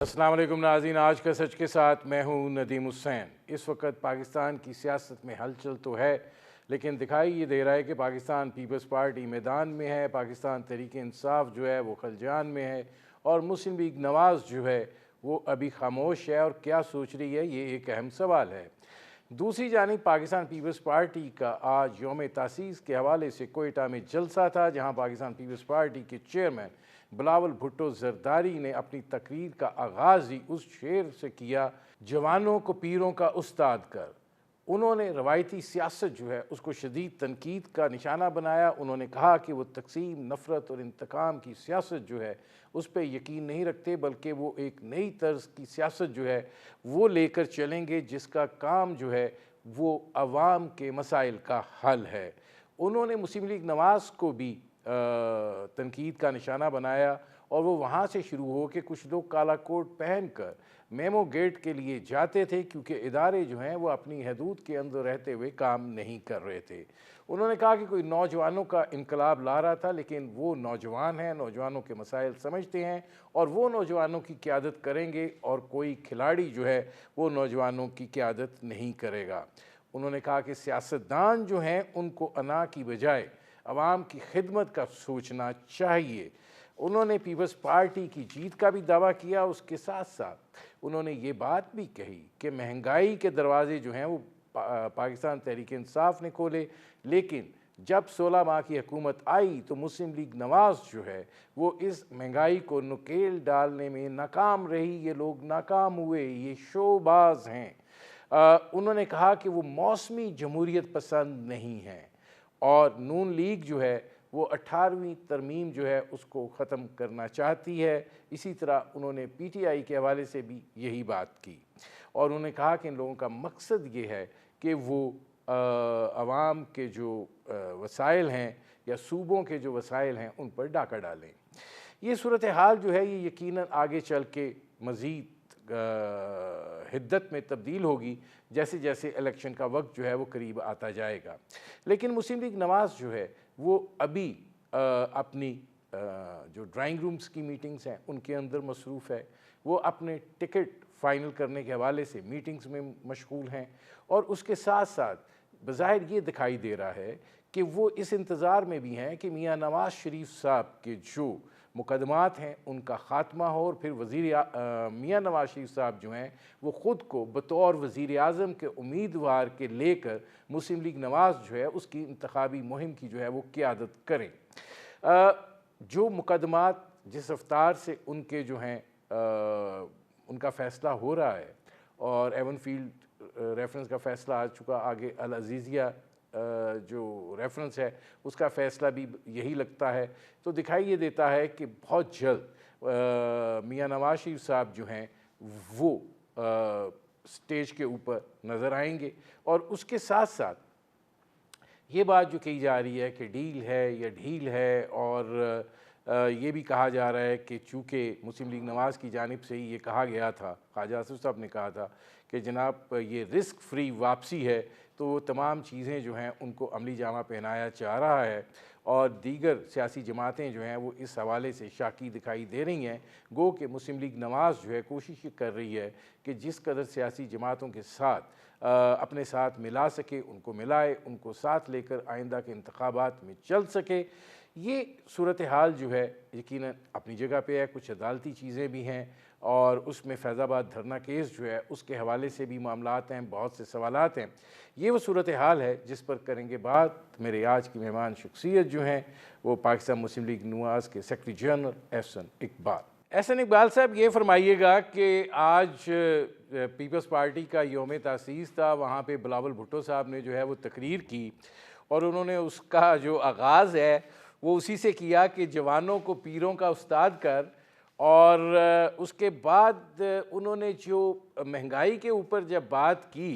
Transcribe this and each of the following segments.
अस्सलाम वालेकुम नाज़रीन, आज का सच के साथ मैं हूँ नदीम हुसैन। इस वक्त पाकिस्तान की सियासत में हलचल तो है, लेकिन दिखाई ये दे रहा है कि पाकिस्तान पीपल्स पार्टी मैदान में है, पाकिस्तान तहरीक इंसाफ जो है वो खलजान में है और मुस्लिम लीग नवाज़ जो है वो अभी खामोश है और क्या सोच रही है, ये एक अहम सवाल है। दूसरी जानिब पाकिस्तान पीपल्स पार्टी का आज यौम तासीस के हवाले से कोयटा में जलसा था, जहाँ पाकिस्तान पीपल्स पार्टी के चेयरमैन बिलावल भुट्टो जरदारी ने अपनी तकरीर का आगाज़ ही उस शेर से किया, जवानों को पीरों का उस्ताद कर। उन्होंने रवायती सियासत जो है उसको शदीद तनकीद का निशाना बनाया। उन्होंने कहा कि वो तकसीम, नफ़रत और इंतकाम की सियासत जो है उस पर यकीन नहीं रखते, बल्कि वो एक नई तर्ज की सियासत जो है वो लेकर चलेंगे, जिसका काम जो है वो अवाम के मसाइल का हल है। उन्होंने मुस्लिम लीग नवाज़ को भी तनकीद का निशाना बनाया और वो वहाँ से शुरू हो के कुछ लोग काला कोट पहन कर मेमो गेट के लिए जाते थे, क्योंकि इदारे जो हैं वो अपनी हदूद के अंदर रहते हुए काम नहीं कर रहे थे। उन्होंने कहा कि कोई नौजवानों का इनकलाब ला रहा था, लेकिन वो नौजवान हैं, नौजवानों के मसाइल समझते हैं और वो नौजवानों की क़यादत करेंगे और कोई खिलाड़ी जो है वो नौजवानों की क़यादत नहीं करेगा। उन्होंने कहा कि सियासतदान जो हैं उनको अना की बजाय अवाम की खिदमत का सोचना चाहिए। उन्होंने पीपल्स पार्टी की जीत का भी दावा किया। उसके साथ साथ उन्होंने ये बात भी कही कि महंगाई के दरवाजे जो हैं वो पाकिस्तान तहरीक इंसाफ ने खोले, लेकिन जब 16 माह की हुकूमत आई तो मुस्लिम लीग नवाज़ जो है वो इस महंगाई को नुकेल डालने में नाकाम रही। ये लोग नाकाम हुए, ये शोबाज हैं। उन्होंने कहा कि वो मौसमी जमहूरियत पसंद नहीं हैं और नून लीग जो है वो 18वीं तरमीम जो है उसको ख़त्म करना चाहती है। इसी तरह उन्होंने पीटीआई के हवाले से भी यही बात की और उन्होंने कहा कि इन लोगों का मकसद ये है कि वो अवाम के जो वसाइल हैं या सूबों के जो वसाइल हैं उन पर डाका डालें। ये सूरत हाल जो है ये यकीनन आगे चल के मज़ीद हिद्दत में तब्दील होगी जैसे जैसे इलेक्शन का वक्त जो है वो करीब आता जाएगा। लेकिन मुस्लिम लीग नवाज़ जो है वो अभी अपनी जो ड्राइंग रूम्स की मीटिंग्स हैं उनके अंदर मसरूफ़ है। वो अपने टिकट फ़ाइनल करने के हवाले से मीटिंग्स में मशगूल हैं और उसके साथ साथ बज़ाहिर ये दिखाई दे रहा है कि वो इस इंतज़ार में भी हैं कि मियाँ नवाज़ शरीफ साहब के जो मुकदमात हैं उनका ख़ात्मा हो और फिर मियाँ नवाज़ शरीफ साहब जो हैं वो ख़ुद को बतौर वज़ीर आज़म के उम्मीदवार के लेकर मुस्लिम लीग नवाज़ जो है उसकी इंतखाबी मुहिम की जो है वो क़यादत करें। जो मुकदमात जिस रफ्तार से उनके जो हैं उनका फ़ैसला हो रहा है और एवन फील्ड रेफरेंस का फ़ैसला आ चुका, आगे अल अज़ीज़िया जो रेफरेंस है उसका फ़ैसला भी यही लगता है, तो दिखाई ये देता है कि बहुत जल्द मियाँ नवाज़ शरीफ साहब जो हैं वो स्टेज के ऊपर नज़र आएंगे। और उसके साथ साथ ये बात जो कही जा रही है कि डील है या ढील है और ये भी कहा जा रहा है कि चूँकि मुस्लिम लीग नवाज़ की जानिब से ही ये कहा गया था, ख्वाजा आसिफ साहब ने कहा था कि जनाब ये रिस्क फ्री वापसी है, तो वो तमाम चीज़ें जो हैं उनको अमली जामा पहनाया जा रहा है और दीगर सियासी जमातें जो हैं वो इस हवाले से शाकी दिखाई दे रही हैं। गो कि मुस्लिम लीग नवाज़ जो है कोशिश कर रही है कि जिस कदर सियासी जमातों के साथ अपने साथ मिला सके उनको मिलाए, उनको साथ लेकर आइंदा के इंतखाबात में चल सके। ये सूरत हाल जो है यकीनन अपनी जगह पे है, कुछ अदालती चीज़ें भी हैं और उसमें फैज़ाबाद धरना केस जो है उसके हवाले से भी मामलात हैं, बहुत से सवालात हैं। ये वो सूरत हाल है जिस पर करेंगे बात। मेरे आज की मेहमान शख्सियत जो हैं वो पाकिस्तान मुस्लिम लीग नवाज़ के सेक्रेटरी जनरल एहसन इकबाल। एहसन इकबाल साहब, ये फरमाइएगा कि आज पीपल्स पार्टी का यौम तासीस था, वहाँ पे बिलावल भुट्टो साहब ने जो है वो तकरीर की और उन्होंने उसका जो आगाज़ है वो उसी से किया कि जवानों को पीरों का उस्ताद कर, और उसके बाद उन्होंने जो महंगाई के ऊपर जब बात की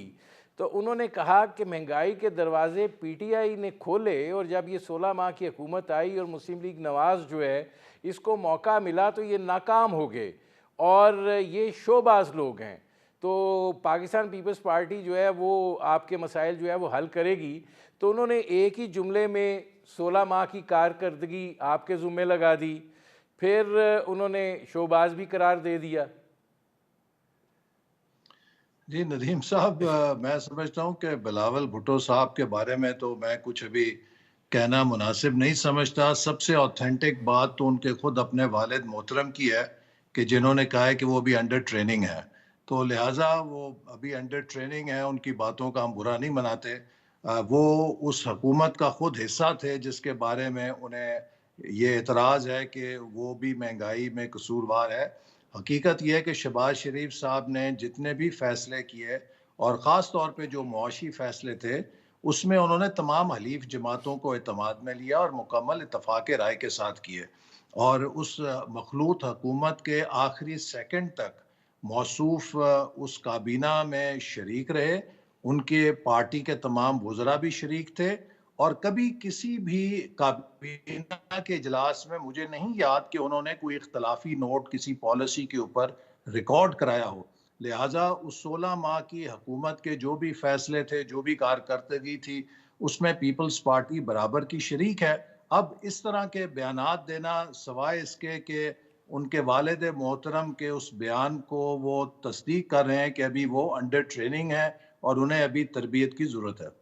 तो उन्होंने कहा कि महंगाई के दरवाज़े पीटीआई ने खोले और जब ये 16 माह की हुकूमत आई और मुस्लिम लीग नवाज़ जो है इसको मौका मिला तो ये नाकाम हो गए और ये शोबाज लोग हैं। तो पाकिस्तान पीपल्स पार्टी जो है वो आपके मसाइल जो है वो हल करेगी। तो उन्होंने एक ही जुमले में 16 माह की कारकर्दगी आपके ज़ुम्मे लगा दी, फिर उन्होंने शोबाज भी करार दे दिया। जी नदीम साहब, मैं समझता हूँ कि बिलावल भुट्टो साहब के बारे में तो मैं कुछ अभी कहना मुनासिब नहीं समझता। सबसे ऑथेंटिक बात तो उनके खुद अपने वालिद मोहतरम की है कि जिन्होंने कहा है कि वो अभी अंडर ट्रेनिंग है। तो लिहाजा वो अभी अंडर ट्रेनिंग है, उनकी बातों का हम बुरा नहीं मनाते। वो उस हुकूमत का खुद हिस्सा थे जिसके बारे में उन्हें ये एतराज़ है कि वो भी महंगाई में कसूरवार है। हकीकत यह है कि शहबाज शरीफ साहब ने जितने भी फैसले किए और ख़ास तौर पे जो मुआशी फैसले थे, उसमें उन्होंने तमाम हलीफ जमातों को एतमाद में लिया और मुकम्मल इत्तफ़ाक़ राय के साथ किए। और उस मखलूत हुकूमत के आखिरी सेकंड तक मौसूफ़ उस काबीना में शरीक रहे। उनके पार्टी के तमाम वज़रा भी शरीक थे और कभी किसी भी काबीना के इजलास में मुझे नहीं याद कि उन्होंने कोई इख्तलाफी नोट किसी पॉलिसी के ऊपर रिकॉर्ड कराया हो। लिहाजा उस 16 माह की हुकूमत के जो भी फैसले थे, जो भी कारकर्दगी थी, उसमें पीपल्स पार्टी बराबर की शरीक है। अब इस तरह के बयानात देना सवाए इसके कि उनके वालिद मोहतरम के उस बयान को वो तस्दीक कर रहे हैं कि अभी वो अंडर ट्रेनिंग है और उन्हें अभी तरबियत की ज़रूरत है।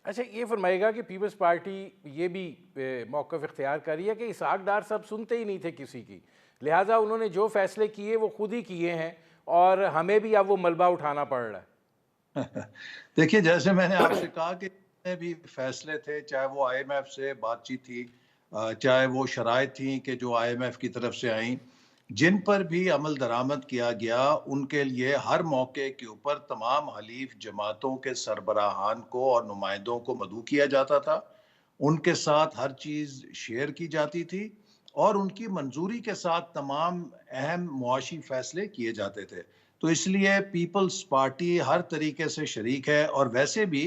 अच्छा, ये फरमाइएगा कि पीपल्स पार्टी ये भी मौक़िफ़ इख्तियार कर रही है कि इसहाक डार साहब सुनते ही नहीं थे किसी की, लिहाजा उन्होंने जो फ़ैसले किए वो खुद ही किए हैं और हमें भी अब वो मलबा उठाना पड़ रहा है। देखिए, जैसे मैंने आपसे कहा कि जितने भी फैसले थे, चाहे वो आईएमएफ से बातचीत थी, चाहे वो शराइत थी कि जो आईएमएफ की तरफ से आई, जिन पर भी अमल दरामद किया गया, उनके लिए हर मौके के ऊपर तमाम हलीफ जमातों के सरबराहान को और नुमाइंदों को मदऊ किया जाता था। उनके साथ हर चीज़ शेयर की जाती थी और उनकी मंजूरी के साथ तमाम अहम मुआशी फैसले किए जाते थे। तो इसलिए पीपल्स पार्टी हर तरीके से शरीक है और वैसे भी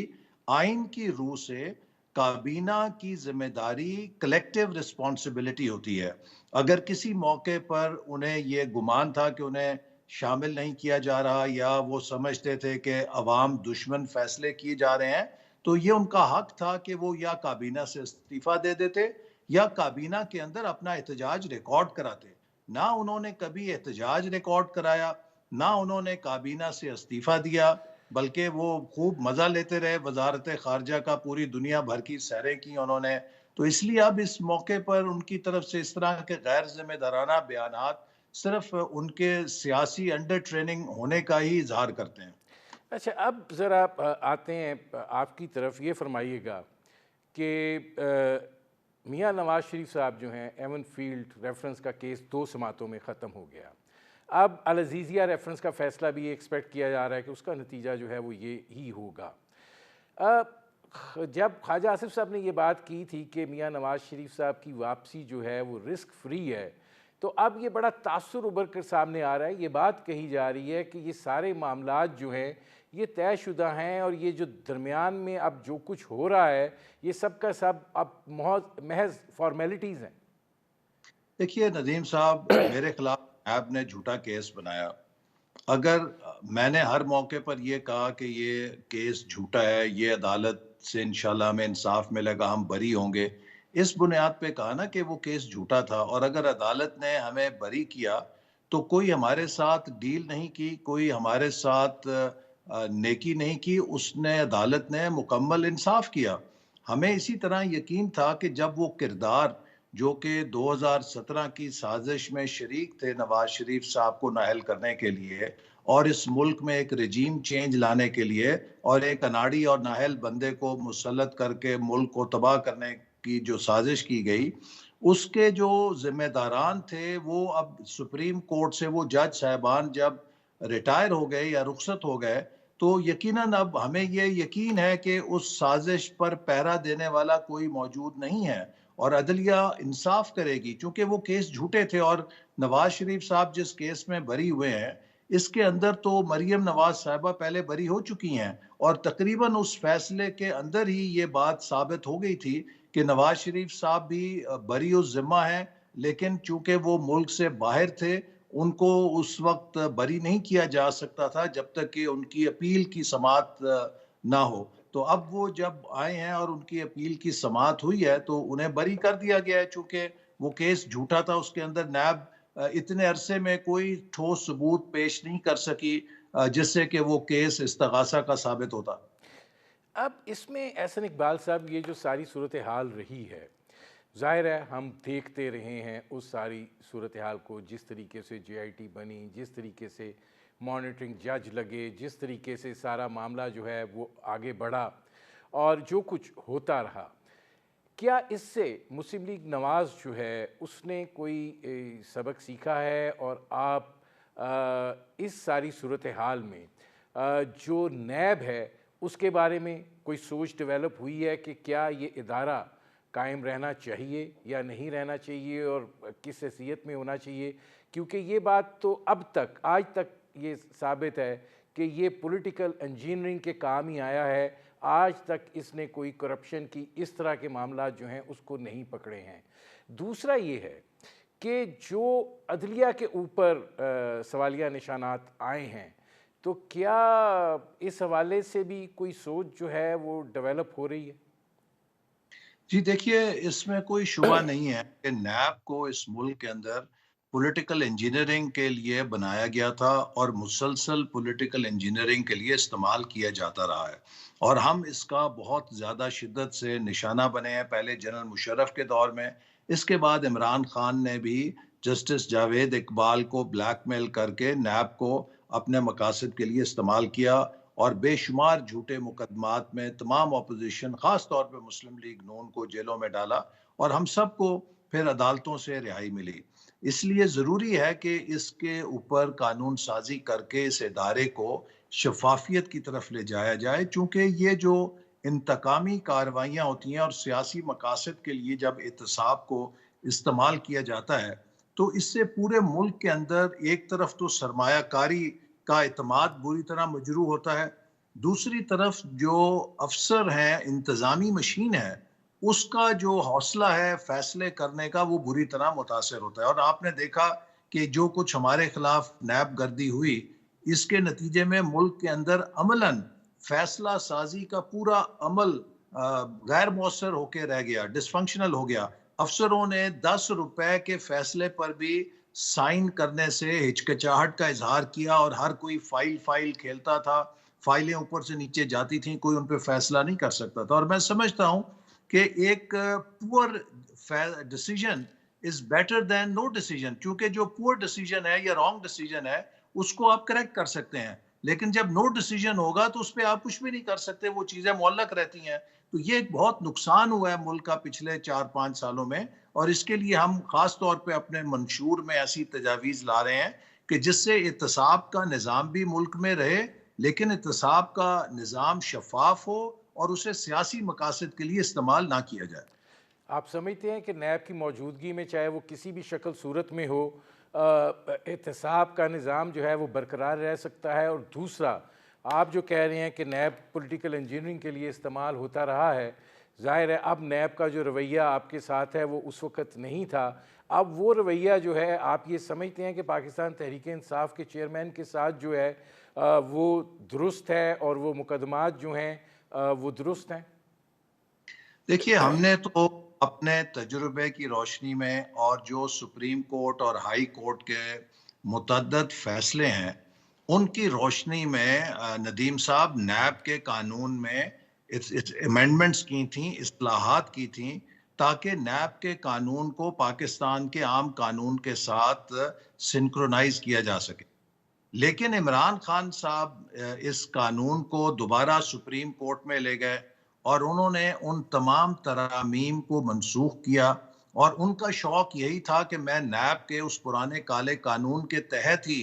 आइन की रूह से काबीना की जिम्मेदारी कलेक्टिव रिस्पॉन्सिबिलिटी होती है। अगर किसी मौके पर उन्हें ये गुमान था कि उन्हें शामिल नहीं किया जा रहा या वो समझते थे कि अवाम दुश्मन फैसले किए जा रहे हैं, तो ये उनका हक था कि वो या काबीना से इस्तीफा दे देते या काबीना के अंदर अपना एहतजाज रिकॉर्ड कराते। ना उन्होंने कभी एहतजाज रिकॉर्ड कराया, ना उन्होंने काबीना से इस्तीफा दिया, बल्कि वो खूब मज़ा लेते रहे। वजारत खारजा का पूरी दुनिया भर की सैरें की उन्होंने। तो इसलिए अब इस मौके पर उनकी तरफ से इस तरह के गैर जिम्मेदाराना बयानात सिर्फ उनके सियासी अंडर ट्रेनिंग होने का ही इजहार करते हैं। अच्छा, अब ज़रा आते हैं आपकी तरफ, ये फरमाइएगा कि मियाँ नवाज़ शरीफ साहब जो हैं, एवन फील्ड रेफरेंस का केस 2 समातों में ख़त्म हो गया। अब अल अज़ीज़िया रेफरेंस का फ़ैसला भी एक्सपेक्ट किया जा रहा है कि उसका नतीजा जो है वो ये ही होगा। अ, जब ख्वाजा आसिफ साहब ने ये बात की थी कि मियाँ नवाज़ शरीफ साहब की वापसी जो है वो रिस्क फ्री है, तो अब ये बड़ा तासुर उभर कर सामने आ रहा है। ये बात कही जा रही है कि ये सारे मामलात जो हैं ये तयशुदा हैं और ये जो दरमियान में अब जो कुछ हो रहा है ये सब का सब अब महज फॉर्मेलिटीज़ हैं। देखिए नदीम साहब, मेरे खिलाफ ऐप ने झूठा केस बनाया। अगर मैंने हर मौके पर यह कहा कि ये केस झूठा है, ये अदालत से इंशाल्लाह हमें इंसाफ मिलेगा, हम बरी होंगे, इस बुनियाद पे कहा ना कि वो केस झूठा था। और अगर अदालत ने हमें बरी किया तो कोई हमारे साथ डील नहीं की, कोई हमारे साथ नेकी नहीं की, उसने अदालत ने मुकम्मल इंसाफ किया। हमें इसी तरह यकीन था कि जब वो किरदार जो कि 2017 की साजिश में शरीक थे नवाज शरीफ साहब को नाअहल करने के लिए और इस मुल्क में एक रजीम चेंज लाने के लिए और एक अनाड़ी और नाअहल बंदे को मुसल्लत करके मुल्क को तबाह करने की जो साजिश की गई, उसके जो जिम्मेदारान थे वो अब सुप्रीम कोर्ट से वो जज साहबान जब रिटायर हो गए या रुखसत हो गए, तो यकीनन अब हमें ये यकीन है कि उस साजिश पर पहरा देने वाला कोई मौजूद नहीं है और अदलिया इंसाफ करेगी। चूंकि वो केस झूठे थे और नवाज शरीफ साहब जिस केस में बरी हुए हैं, इसके अंदर तो मरियम नवाज साहिबा पहले बरी हो चुकी हैं और तकरीबन उस फैसले के अंदर ही ये बात साबित हो गई थी कि नवाज शरीफ साहब भी बरी उस जिम्मा है। लेकिन चूंकि वो मुल्क से बाहर थे, उनको उस वक्त बरी नहीं किया जा सकता था जब तक कि उनकी अपील की समाअत ना हो। तो अब वो जब आए हैं और उनकी अपील की समाअत हुई है तो उन्हें बरी कर दिया गया है। चूंकि वो केस झूठा था, उसके अंदर नैब इतने अरसे में कोई ठोस सबूत पेश नहीं कर सकी जिससे कि वो केस इस्तगासा का साबित होता। अब इसमें एहसन इकबाल साहब, ये जो सारी सूरत हाल रही है, ज़ाहिर है हम देखते रहे हैं उस सारी सूरत हाल को, जिस तरीके से JIT बनी, जिस तरीके से मॉनिटरिंग जज लगे, जिस तरीके से सारा मामला जो है वो आगे बढ़ा और जो कुछ होता रहा। क्या इससे मुस्लिम लीग नवाज़ जो है उसने कोई सबक सीखा है? और आप इस सारी सूरत हाल में जो नैब है उसके बारे में कोई सोच डेवलप हुई है कि क्या ये इदारा कायम रहना चाहिए या नहीं रहना चाहिए और किस हैसियत में होना चाहिए? क्योंकि ये बात तो अब तक, आज तक ये साबित है कि ये पॉलिटिकल इंजीनियरिंग के काम ही आया है। आज तक इसने कोई करप्शन की इस तरह के मामला जो हैं उसको नहीं पकड़े हैं। दूसरा ये है कि जो अदलिया के ऊपर सवालिया निशानात आए हैं, तो क्या इस हवाले से भी कोई सोच जो है वो डेवलप हो रही है? जी देखिए, इसमें कोई शुबा नहीं है कि नैब को इस मुल्क के अंदर पॉलिटिकल इंजीनियरिंग के लिए बनाया गया था और मुसलसल पॉलिटिकल इंजीनियरिंग के लिए इस्तेमाल किया जाता रहा है। और हम इसका बहुत ज़्यादा शिद्दत से निशाना बने हैं, पहले जनरल मुशर्रफ के दौर में, इसके बाद इमरान खान ने भी जस्टिस जावेद इकबाल को ब्लैकमेल करके नैब को अपने मकासद के लिए इस्तेमाल किया और बेशुमार झूठे मुकदमात में तमाम अपोजिशन, खास तौर पे मुस्लिम लीग नून को जेलों में डाला और हम सबको फिर अदालतों से रिहाई मिली। इसलिए ज़रूरी है कि इसके ऊपर कानून साजी करके इस इदारे को शफाफियत की तरफ ले जाया जाए, चूँकि ये जो इंतकामी कार्रवाइयाँ होती हैं और सियासी मकासद के लिए जब एहतसाब को इस्तेमाल किया जाता है, तो इससे पूरे मुल्क के अंदर एक तरफ तो सरमायाकारी का एतमाद बुरी तरह मजरू होता है, दूसरी तरफ जो अफसर हैं, इंतज़ामी मशीन है, उसका जो हौसला है फैसले करने का, वो बुरी तरह मुतासर होता है। और आपने देखा कि जो कुछ हमारे खिलाफ नैब गर्दी हुई, इसके नतीजे में मुल्क के अंदर अमलन फैसला साजी का पूरा अमल गैर मौसर होकर रह गया, डिसफंक्शनल हो गया। अफसरों ने 10 रुपए के फैसले पर भी साइन करने से हिचकिचाहट का इजहार किया और हर कोई फाइल फाइल खेलता था, फाइलें ऊपर से नीचे जाती थीं, कोई उन पे फैसला नहीं कर सकता था। और मैं समझता हूँ कि एक poor decision is better than no decision, क्योंकि जो पुअर डिसीजन है या रॉन्ग डिसीजन है उसको आप करेक्ट कर सकते हैं, लेकिन जब नो डिसीजन होगा तो उस पर आप कुछ भी नहीं कर सकते, वो चीजें मुअल्लक रहती हैं। तो ये एक बहुत नुकसान हुआ है मुल्क का पिछले 4-5 सालों में, और इसके लिए हम खास तौर पे अपने मंशूर में ऐसी तजावीज़ ला रहे हैं कि जिससे एहतसाब का निज़ाम भी मुल्क में रहे, लेकिन एहतसाब का निज़ाम शफाफ हो और उसे सियासी मकासद के लिए इस्तेमाल ना किया जाए। आप समझते हैं कि नैब की मौजूदगी में, चाहे वो किसी भी शक्ल सूरत में हो, एहतसाब का निज़ाम जो है वो बरकरार रह सकता है? और दूसरा, आप जो कह रहे हैं कि नैब पॉलिटिकल इंजीनियरिंग के लिए इस्तेमाल होता रहा है, ज़ाहिर है अब नैब का जो रवैया आपके साथ है वो उस वक़्त नहीं था। अब वो रवैया जो है, आप ये समझते हैं कि पाकिस्तान तहरीक इंसाफ के चेयरमैन के साथ जो है वो दुरुस्त है और वो मुकदमात जो हैं वो दुरुस्त हैं? देखिए, हमने तो अपने तजुर्बे की रोशनी में और जो सुप्रीम कोर्ट और हाई कोर्ट के मुतअद्दिद फैसले हैं, उनकी रोशनी में नदीम साहब नैब के कानून में इस अमेंडमेंट्स की थी, इस्लाहात की थी, ताकि नैब के कानून को पाकिस्तान के आम कानून के साथ सिंक्रोनाइज किया जा सके। लेकिन इमरान खान साहब इस कानून को दोबारा सुप्रीम कोर्ट में ले गए और उन्होंने उन तमाम तरामीम को मनसूख किया, और उनका शौक यही था कि मैं नैब के उस पुराने काले कानून के तहत ही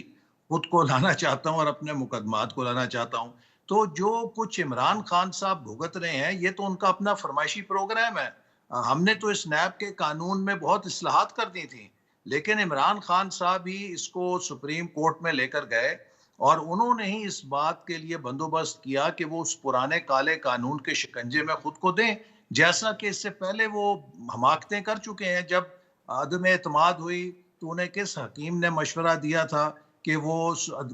खुद को लाना चाहता हूं और अपने मुकदमात को लाना चाहता हूं। तो जो कुछ इमरान खान साहब भुगत रहे हैं, ये तो उनका अपना फरमाइशी प्रोग्राम है। हमने तो इस नैब के कानून में बहुत इस्लाहात कर दी थी, लेकिन इमरान खान साहब ही इसको सुप्रीम कोर्ट में लेकर गए और उन्होंने ही इस बात के लिए बंदोबस्त किया कि वो उस पुराने काले कानून के शिकंजे में खुद को दें, जैसा कि इससे पहले वो हमाकतें कर चुके हैं। जब अदम एतमाद हुई तो उन्हें किस हकीम ने मशवरा दिया था कि वो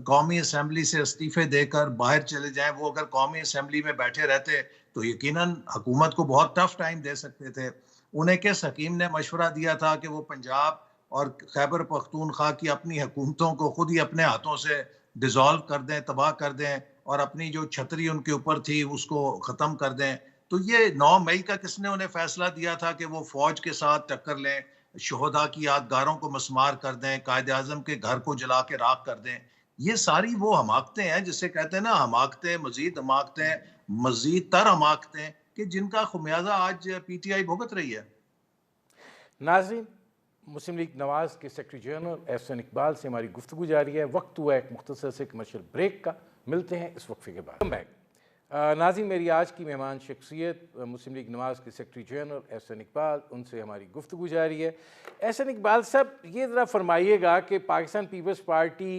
कौमी असम्बली से इस्तीफे देकर बाहर चले जाएं। वो अगर कौमी असम्बली में बैठे रहते तो यकीनन हुकूमत को बहुत टफ टाइम दे सकते थे। उन्हें किस हकीम ने मशवरा दिया था कि वो पंजाब और खैबर पख्तूनख्वा की अपनी हुकूमतों को खुद ही अपने हाथों से डिसॉल्व कर दें, तबाह कर दें और अपनी जो छतरी उनके ऊपर थी उसको ख़त्म कर दें। तो ये 9 मई का किसने उन्हें फैसला दिया था कि वो फ़ौज के साथ टक्कर लें, शोहदा की यादगारों को मस्मार कर दें, कायद-ए-आज़म के घर को जला के राख कर दें। ये सारी वो हमाकतें हैं जिसे कहते हैं ना, हमाकतें, मज़ीद तर हमाकतें कि जिनका खुमियाजा आज पीटीआई भुगत रही है। नाज़रीन, मुस्लिम लीग नवाज़ के सेक्रेटरी जनरल एहसन इकबाल से हमारी गुफ्तगू जारी है। वक्त हुआ एक मुख्तसर से कमर्शियल ब्रेक का, मिलते हैं इस वक्फे के बाद। बैक नाज़रीन, मेरी आज की मेहमान शख्सियत मुस्लिम लीग नवाज़ के सेक्रेटरी जनरल एहसन इकबाल, उनसे हमारी गुफ्तगू जारी है। एहसन इकबाल साहब, ये ज़रा फरमाइएगा कि पाकिस्तान पीपल्स पार्टी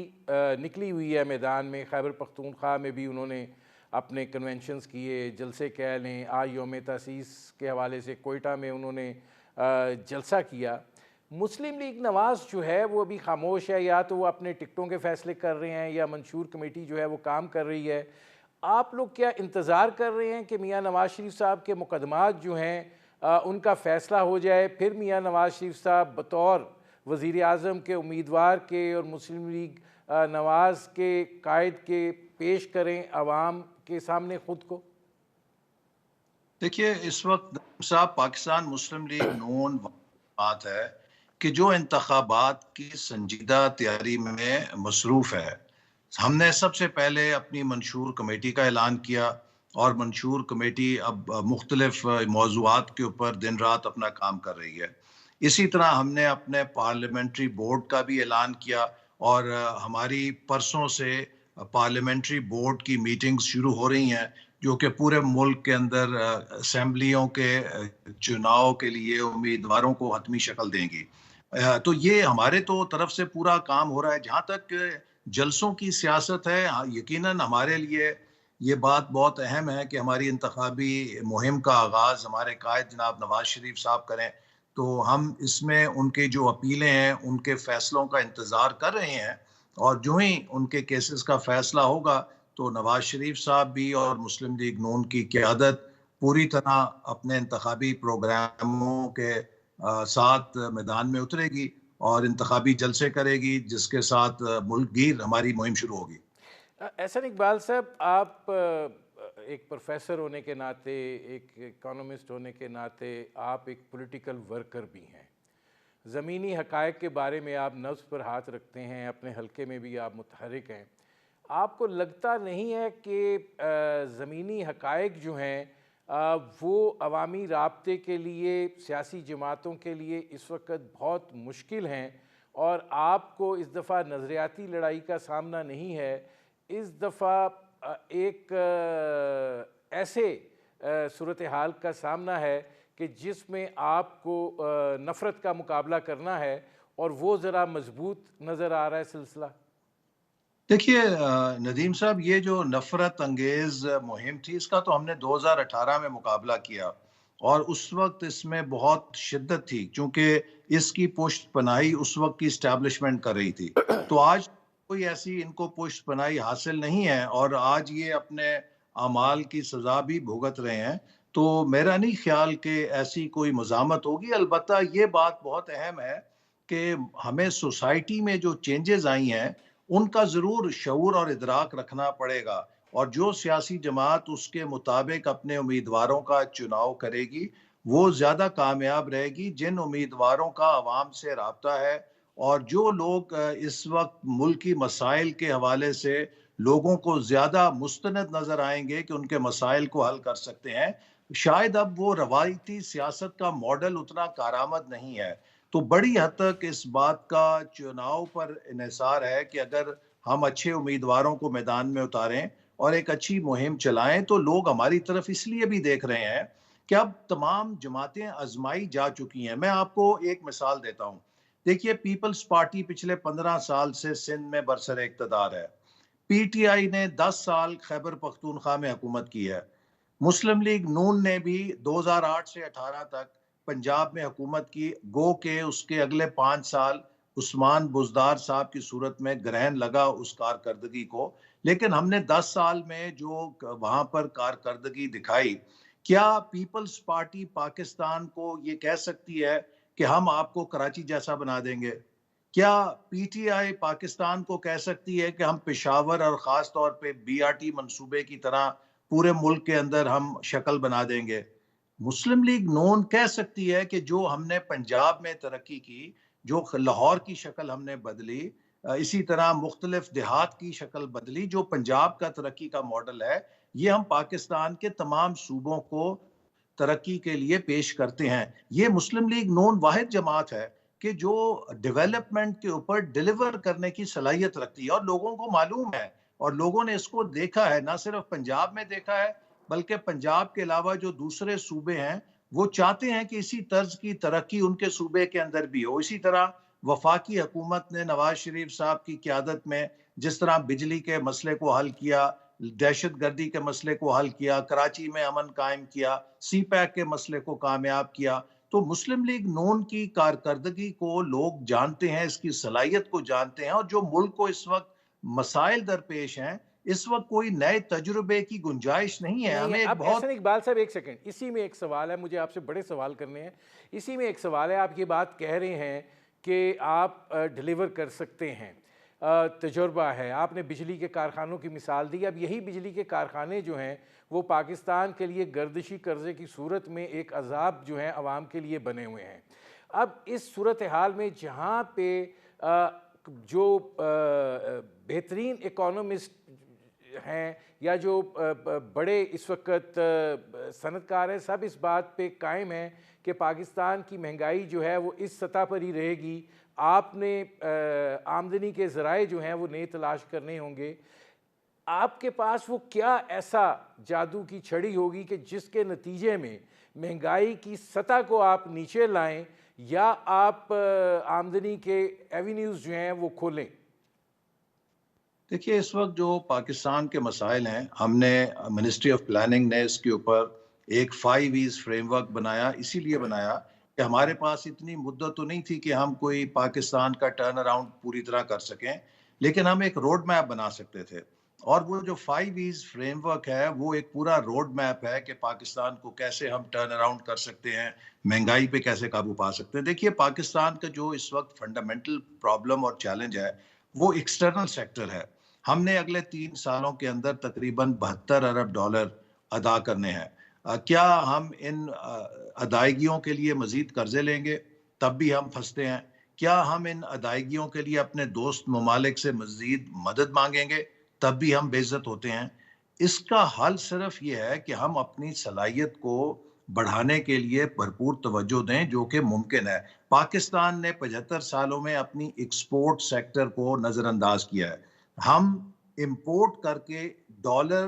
निकली हुई है मैदान में। खैबर पख्तूनख्वा में भी उन्होंने अपने कन्वेंशंस किए, जलसे कह लें, आज यौम तसीस के हवाले से कोयटा में उन्होंने जलसा किया। मुस्लिम लीग नवाज़ जो है वो अभी खामोश है, या तो वो अपने टिकटों के फ़ैसले कर रहे हैं या मंशूर कमेटी जो है वो काम कर रही है। आप लोग क्या इंतज़ार कर रहे हैं कि मियाँ नवाज़ शरीफ साहब के मुकदमात जो हैं उनका फ़ैसला हो जाए, फिर मियाँ नवाज़ शरीफ साहब बतौर वज़ीर आज़म के उम्मीदवार के और मुस्लिम लीग नवाज़ के कायद के पेश करें आवाम के सामने ख़ुद को? देखिए, इस वक्त साहब पाकिस्तान मुस्लिम लीग नून बात है कि जो इंतखाबात की संजीदा तैयारी में मसरूफ़ है। हमने सबसे पहले अपनी मंशूर कमेटी का ऐलान किया और मंशूर कमेटी अब मुख्तलिफ मौज़ूआत के ऊपर दिन रात अपना काम कर रही है। इसी तरह हमने अपने पार्लियामेंट्री बोर्ड का भी ऐलान किया और हमारी परसों से पार्लियामेंट्री बोर्ड की मीटिंग्स शुरू हो रही हैं, जो कि पूरे मुल्क के अंदर असेंबलियों के चुनाव के लिए उम्मीदवारों को हतमी शक्ल देंगी। तो ये हमारे तो तरफ से पूरा काम हो रहा है। जहाँ तक जलसों की सियासत है, हाँ, यकीनन हमारे लिए ये बात बहुत अहम है कि हमारी इंतखाबी मुहिम का आगाज़ हमारे कायद जनाब नवाज़ शरीफ साहब करें। तो हम इसमें उनकी जो अपीलें हैं, उनके फ़ैसलों का इंतज़ार कर रहे हैं और जो ही उनके केसेस का फ़ैसला होगा, तो नवाज़ शरीफ साहब भी और मुस्लिम लीग नून की क़यादत पूरी तरह अपने इंतखाबी प्रोग्रामों के साथ मैदान में उतरेगी और इंतखाबी जलसे करेगी, जिसके साथ मुल्क गीर हमारी मुहिम शुरू होगी। एहसन इकबाल साहब, आप एक प्रोफेसर होने के नाते, एक इकोनॉमिस्ट होने के नाते, आप एक पॉलिटिकल वर्कर भी हैं। ज़मीनी हक़ाइक़ के बारे में आप नब्ज़ पर हाथ रखते हैं, अपने हलके में भी आप मुतहरिक हैं। आपको लगता नहीं है कि ज़मीनी हक़ाइक़ जो हैं वो अवामी राब्ते के लिए, सियासी जमातों के लिए इस वक्त बहुत मुश्किल हैं और आपको इस दफ़ा नज़रियाती लड़ाई का सामना नहीं है, इस दफ़ा एक ऐसे सूरत हाल का सामना है कि जिसमें आपको नफ़रत का मुकाबला करना है और वो ज़रा मजबूत नज़र आ रहा है सिलसिला? देखिए नदीम साहब, ये जो नफ़रत अंगेज़ मुहिम थी, इसका तो हमने 2018 में मुकाबला किया और उस वक्त इसमें बहुत शिद्दत थी, क्योंकि इसकी पुष्ट पनाही उस वक्त की इस्टेब्लिशमेंट कर रही थी। तो आज कोई ऐसी इनको पुष्ट पनाही हासिल नहीं है और आज ये अपने अमाल की सज़ा भी भुगत रहे हैं। तो मेरा नहीं ख्याल कि ऐसी कोई मज़ामत होगी। अलबत्ता ये बात बहुत अहम है कि हमें सोसाइटी में जो चेंजेज़ आई हैं, उनका ज़रूर शऊर और इदराक रखना पड़ेगा और जो सियासी जमात उसके मुताबिक अपने उम्मीदवारों का चुनाव करेगी, वो ज़्यादा कामयाब रहेगी। जिन उम्मीदवारों का अवाम से राब्ता है और जो लोग इस वक्त मुल्की मसाइल के हवाले से लोगों को ज़्यादा मुस्तनद नज़र आएँगे कि उनके मसाइल को हल कर सकते हैं, शायद अब वो रवायती सियासत का मॉडल उतना कारआमद नहीं है। तो बड़ी हद तक इस बात का चुनाव पर इन्हिसार है कि अगर हम अच्छे उम्मीदवारों को मैदान में उतारें और एक अच्छी मुहिम चलाएं, तो लोग हमारी तरफ इसलिए भी देख रहे हैं कि अब तमाम जमातें आजमाई जा चुकी हैं। मैं आपको एक मिसाल देता हूं। देखिए, पीपल्स पार्टी पिछले 15 साल से सिंध में बरसर इक़्तिदार है। पीटीआई ने 10 साल खैबर पख्तूनख्वा में हुकूमत की है। मुस्लिम लीग नून ने भी 2008 से 18 तक पंजाब में हुकूमत की। गो के उसके अगले 5 साल उस्मान बुज़दार साहब की सूरत में ग्रहण लगा उस कारकर्दगी को, लेकिन हमने 10 साल में जो वहाँ पर कारकर्दगी दिखाई, क्या पीपल्स पार्टी पाकिस्तान को ये कह सकती है कि हम आपको कराची जैसा बना देंगे? क्या पीटीआई पाकिस्तान को कह सकती है कि हम पेशावर और ख़ास तौर पे बीआरटी मंसूबे की तरह पूरे मुल्क के अंदर हम शक्ल बना देंगे? मुस्लिम लीग नून कह सकती है कि जो हमने पंजाब में तरक्की की, जो लाहौर की शक्ल हमने बदली, इसी तरह मुख्तलिफ देहात की शक्ल बदली, जो पंजाब का तरक्की का मॉडल है, ये हम पाकिस्तान के तमाम सूबों को तरक्की के लिए पेश करते हैं। ये मुस्लिम लीग नून वाहिद जमात है कि जो डेवलपमेंट के ऊपर डिलीवर करने की सलाहियत रखती है, और लोगों को मालूम है और लोगों ने इसको देखा है, ना सिर्फ पंजाब में देखा है बल्कि पंजाब के अलावा जो दूसरे सूबे हैं वो चाहते हैं कि इसी तर्ज की तरक्की उनके सूबे के अंदर भी हो। इसी तरह वफाकी हुकूमत ने नवाज शरीफ साहब की क्यादत में जिस तरह बिजली के मसले को हल किया, दहशत गर्दी के मसले को हल किया, कराची में अमन कायम किया, सी पैक के मसले को कामयाब किया, तो मुस्लिम लीग नून की कारकर्दगी को लोग जानते हैं, इसकी सलाहियत को जानते हैं, और जो मुल्क को इस वक्त मसाइल दरपेश हैं, इस वक्त कोई नए तजुर्बे की गुंजाइश नहीं है। नहीं है। हमें एक अब एहसन बहुत इकबाल साहब, एक सेकंड, इसी में एक सवाल है, मुझे आपसे बड़े सवाल करने हैं। इसी में एक सवाल है, आप ये बात कह रहे हैं कि आप डिलीवर कर सकते हैं, तजुर्बा है, आपने बिजली के कारखानों की मिसाल दी। अब यही बिजली के कारखाने जो हैं वो पाकिस्तान के लिए गर्दिशी कर्जे की सूरत में एक अजाब जो है आवाम के लिए बने हुए हैं। अब इस सूरत हाल में जहाँ पे जो बेहतरीन इकोनॉमिस्ट हैं या जो बड़े इस वक्त सनतकार हैं, सब इस बात पे कायम हैं कि पाकिस्तान की महंगाई जो है वो इस सतह पर ही रहेगी। आपने आमदनी के ज़राए जो हैं वो नए तलाश करने होंगे। आपके पास वो क्या ऐसा जादू की छड़ी होगी कि जिसके नतीजे में महंगाई की सतह को आप नीचे लाएं, या आप आमदनी के एवेन्यूज़ जो हैं वो खोलें? देखिए, इस वक्त जो पाकिस्तान के मसाइल हैं, हमने मिनिस्ट्री ऑफ प्लानिंग ने इसके ऊपर एक 5 ईज फ्रेमवर्क बनाया, इसीलिए बनाया कि हमारे पास इतनी मुद्दत तो नहीं थी कि हम कोई पाकिस्तान का टर्न अराउंड पूरी तरह कर सकें, लेकिन हम एक रोड मैप बना सकते थे। और वो जो 5 ईज फ्रेमवर्क है वो एक पूरा रोड मैप है कि पाकिस्तान को कैसे हम टर्न अराउंड कर सकते हैं, महंगाई पे कैसे काबू पा सकते हैं। देखिए, पाकिस्तान का जो इस वक्त फंडामेंटल प्रॉब्लम और चैलेंज है वो एक्सटर्नल सेक्टर है। हमने अगले 3 सालों के अंदर तकरीबन 72 अरब डॉलर अदा करने हैं। क्या हम इन अदायगियों के लिए मजीद कर्जे लेंगे, तब भी हम फंसते हैं। क्या हम इन अदायगियों के लिए अपने दोस्त ममालिक से मजीद मदद मांगेंगे, तब भी हम बेइज्जत होते हैं। इसका हल सिर्फ ये है कि हम अपनी सलाहियत को बढ़ाने के लिए भरपूर तवज्जो दें, जो कि मुमकिन है। पाकिस्तान ने 75 सालों में अपनी एक्सपोर्ट सेक्टर को नज़रअंदाज किया है। हम इंपोर्ट करके डॉलर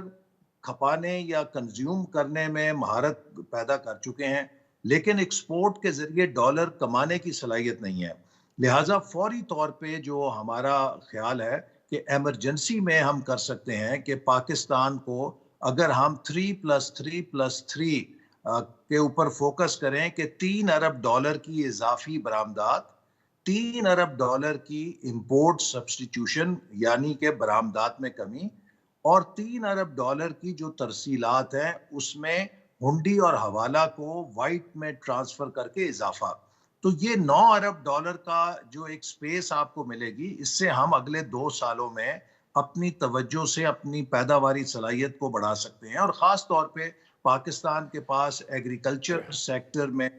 खपाने या कंज्यूम करने में महारत पैदा कर चुके हैं, लेकिन एक्सपोर्ट के जरिए डॉलर कमाने की सलाहियत नहीं है। लिहाजा फौरी तौर पे जो हमारा ख्याल है कि एमरजेंसी में हम कर सकते हैं कि पाकिस्तान को अगर हम 3+3+3 के ऊपर फोकस करें कि 3 अरब डॉलर की इजाफी बरामदात, 3 अरब डॉलर की इंपोर्ट सब्सटीट्यूशन यानी कि बरामदात में कमी, और 3 अरब डॉलर की जो तरसीलात हैं उसमें हुंडी और हवाला को वाइट में ट्रांसफर करके इजाफा। तो ये 9 अरब डॉलर का जो एक स्पेस आपको मिलेगी, इससे हम अगले 2 सालों में अपनी तवज्जो से अपनी पैदावारी सलाहियत को बढ़ा सकते हैं। और ख़ास तौर पे पाकिस्तान के पास एग्रीकल्चर सेक्टर में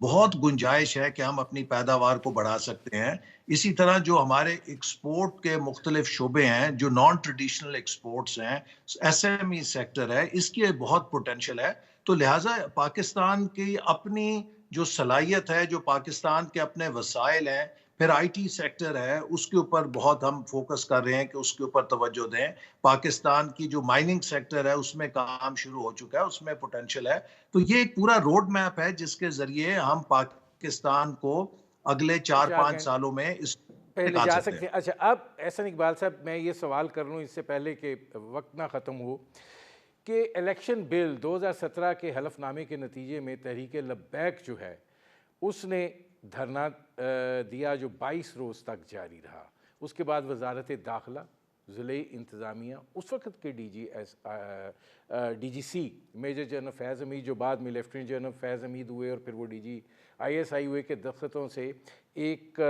बहुत गुंजाइश है कि हम अपनी पैदावार को बढ़ा सकते हैं। इसी तरह जो हमारे एक्सपोर्ट के मुख्तलिफ शोबे हैं, जो नॉन ट्रेडिशनल एक्सपोर्ट्स हैं, एसएमई सेक्टर है, इसकी बहुत पोटेंशियल है। तो लिहाजा पाकिस्तान की अपनी जो सलाहियत है, जो पाकिस्तान के अपने वसाइल हैं, फिर आईटी सेक्टर है, उसके ऊपर बहुत हम फोकस कर रहे हैं कि उसके ऊपर तवज्जो दें। पाकिस्तान की जो माइनिंग सेक्टर है उसमें काम शुरू हो चुका है, उसमें पोटेंशियल है। तो ये एक पूरा रोड मैप है जिसके जरिए हम पाकिस्तान को अगले चार पहुंचा पांच के सालों में इस पहले निकाल जा सकते हैं। सकते हैं। अच्छा, अब एहसन इकबाल साहब, मैं ये सवाल कर लूँ इससे पहले कि वक्त ना ख़त्म हो, कि इलेक्शन बिल 2017 के हलफनामे के नतीजे में तहरीक लब्बैक जो है उसने धरना दिया जो 22 रोज़ तक जारी रहा। उसके बाद वजारत दाखिला, ज़िले इंतज़ामिया, उस वक्त के DGC मेजर जनरल फैज़ हमीद, जो बाद में लेफ्टिनेंट जनरल फैज़ हमीद हुए और फिर वो DG ISI हुए, के दस्तखतों से एक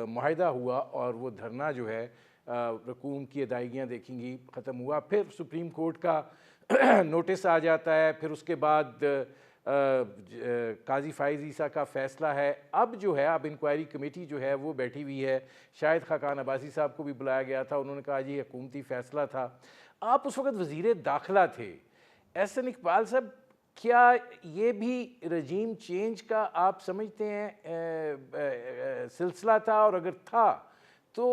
मुआहदा हुआ और वो धरना जो है रकूम की अदायगियाँ देखेंगी ख़त्म हुआ, फिर सुप्रीम कोर्ट का नोटिस आ जाता है, फिर उसके बाद काजी फ़ाइज़ ईसा का फ़ैसला है। अब जो है अब इंक्वायरी कमेटी जो है वो बैठी हुई है, शाहिद खाकान अब्बासी साहब को भी बुलाया गया था, उन्होंने कहा जी हुकूमती फ़ैसला था। आप उस वक़्त वज़ीर दाखिला थे। एहसन इकबाल साहब, क्या ये भी रजीम चेंज का आप समझते हैं सिलसिला था, और अगर था तो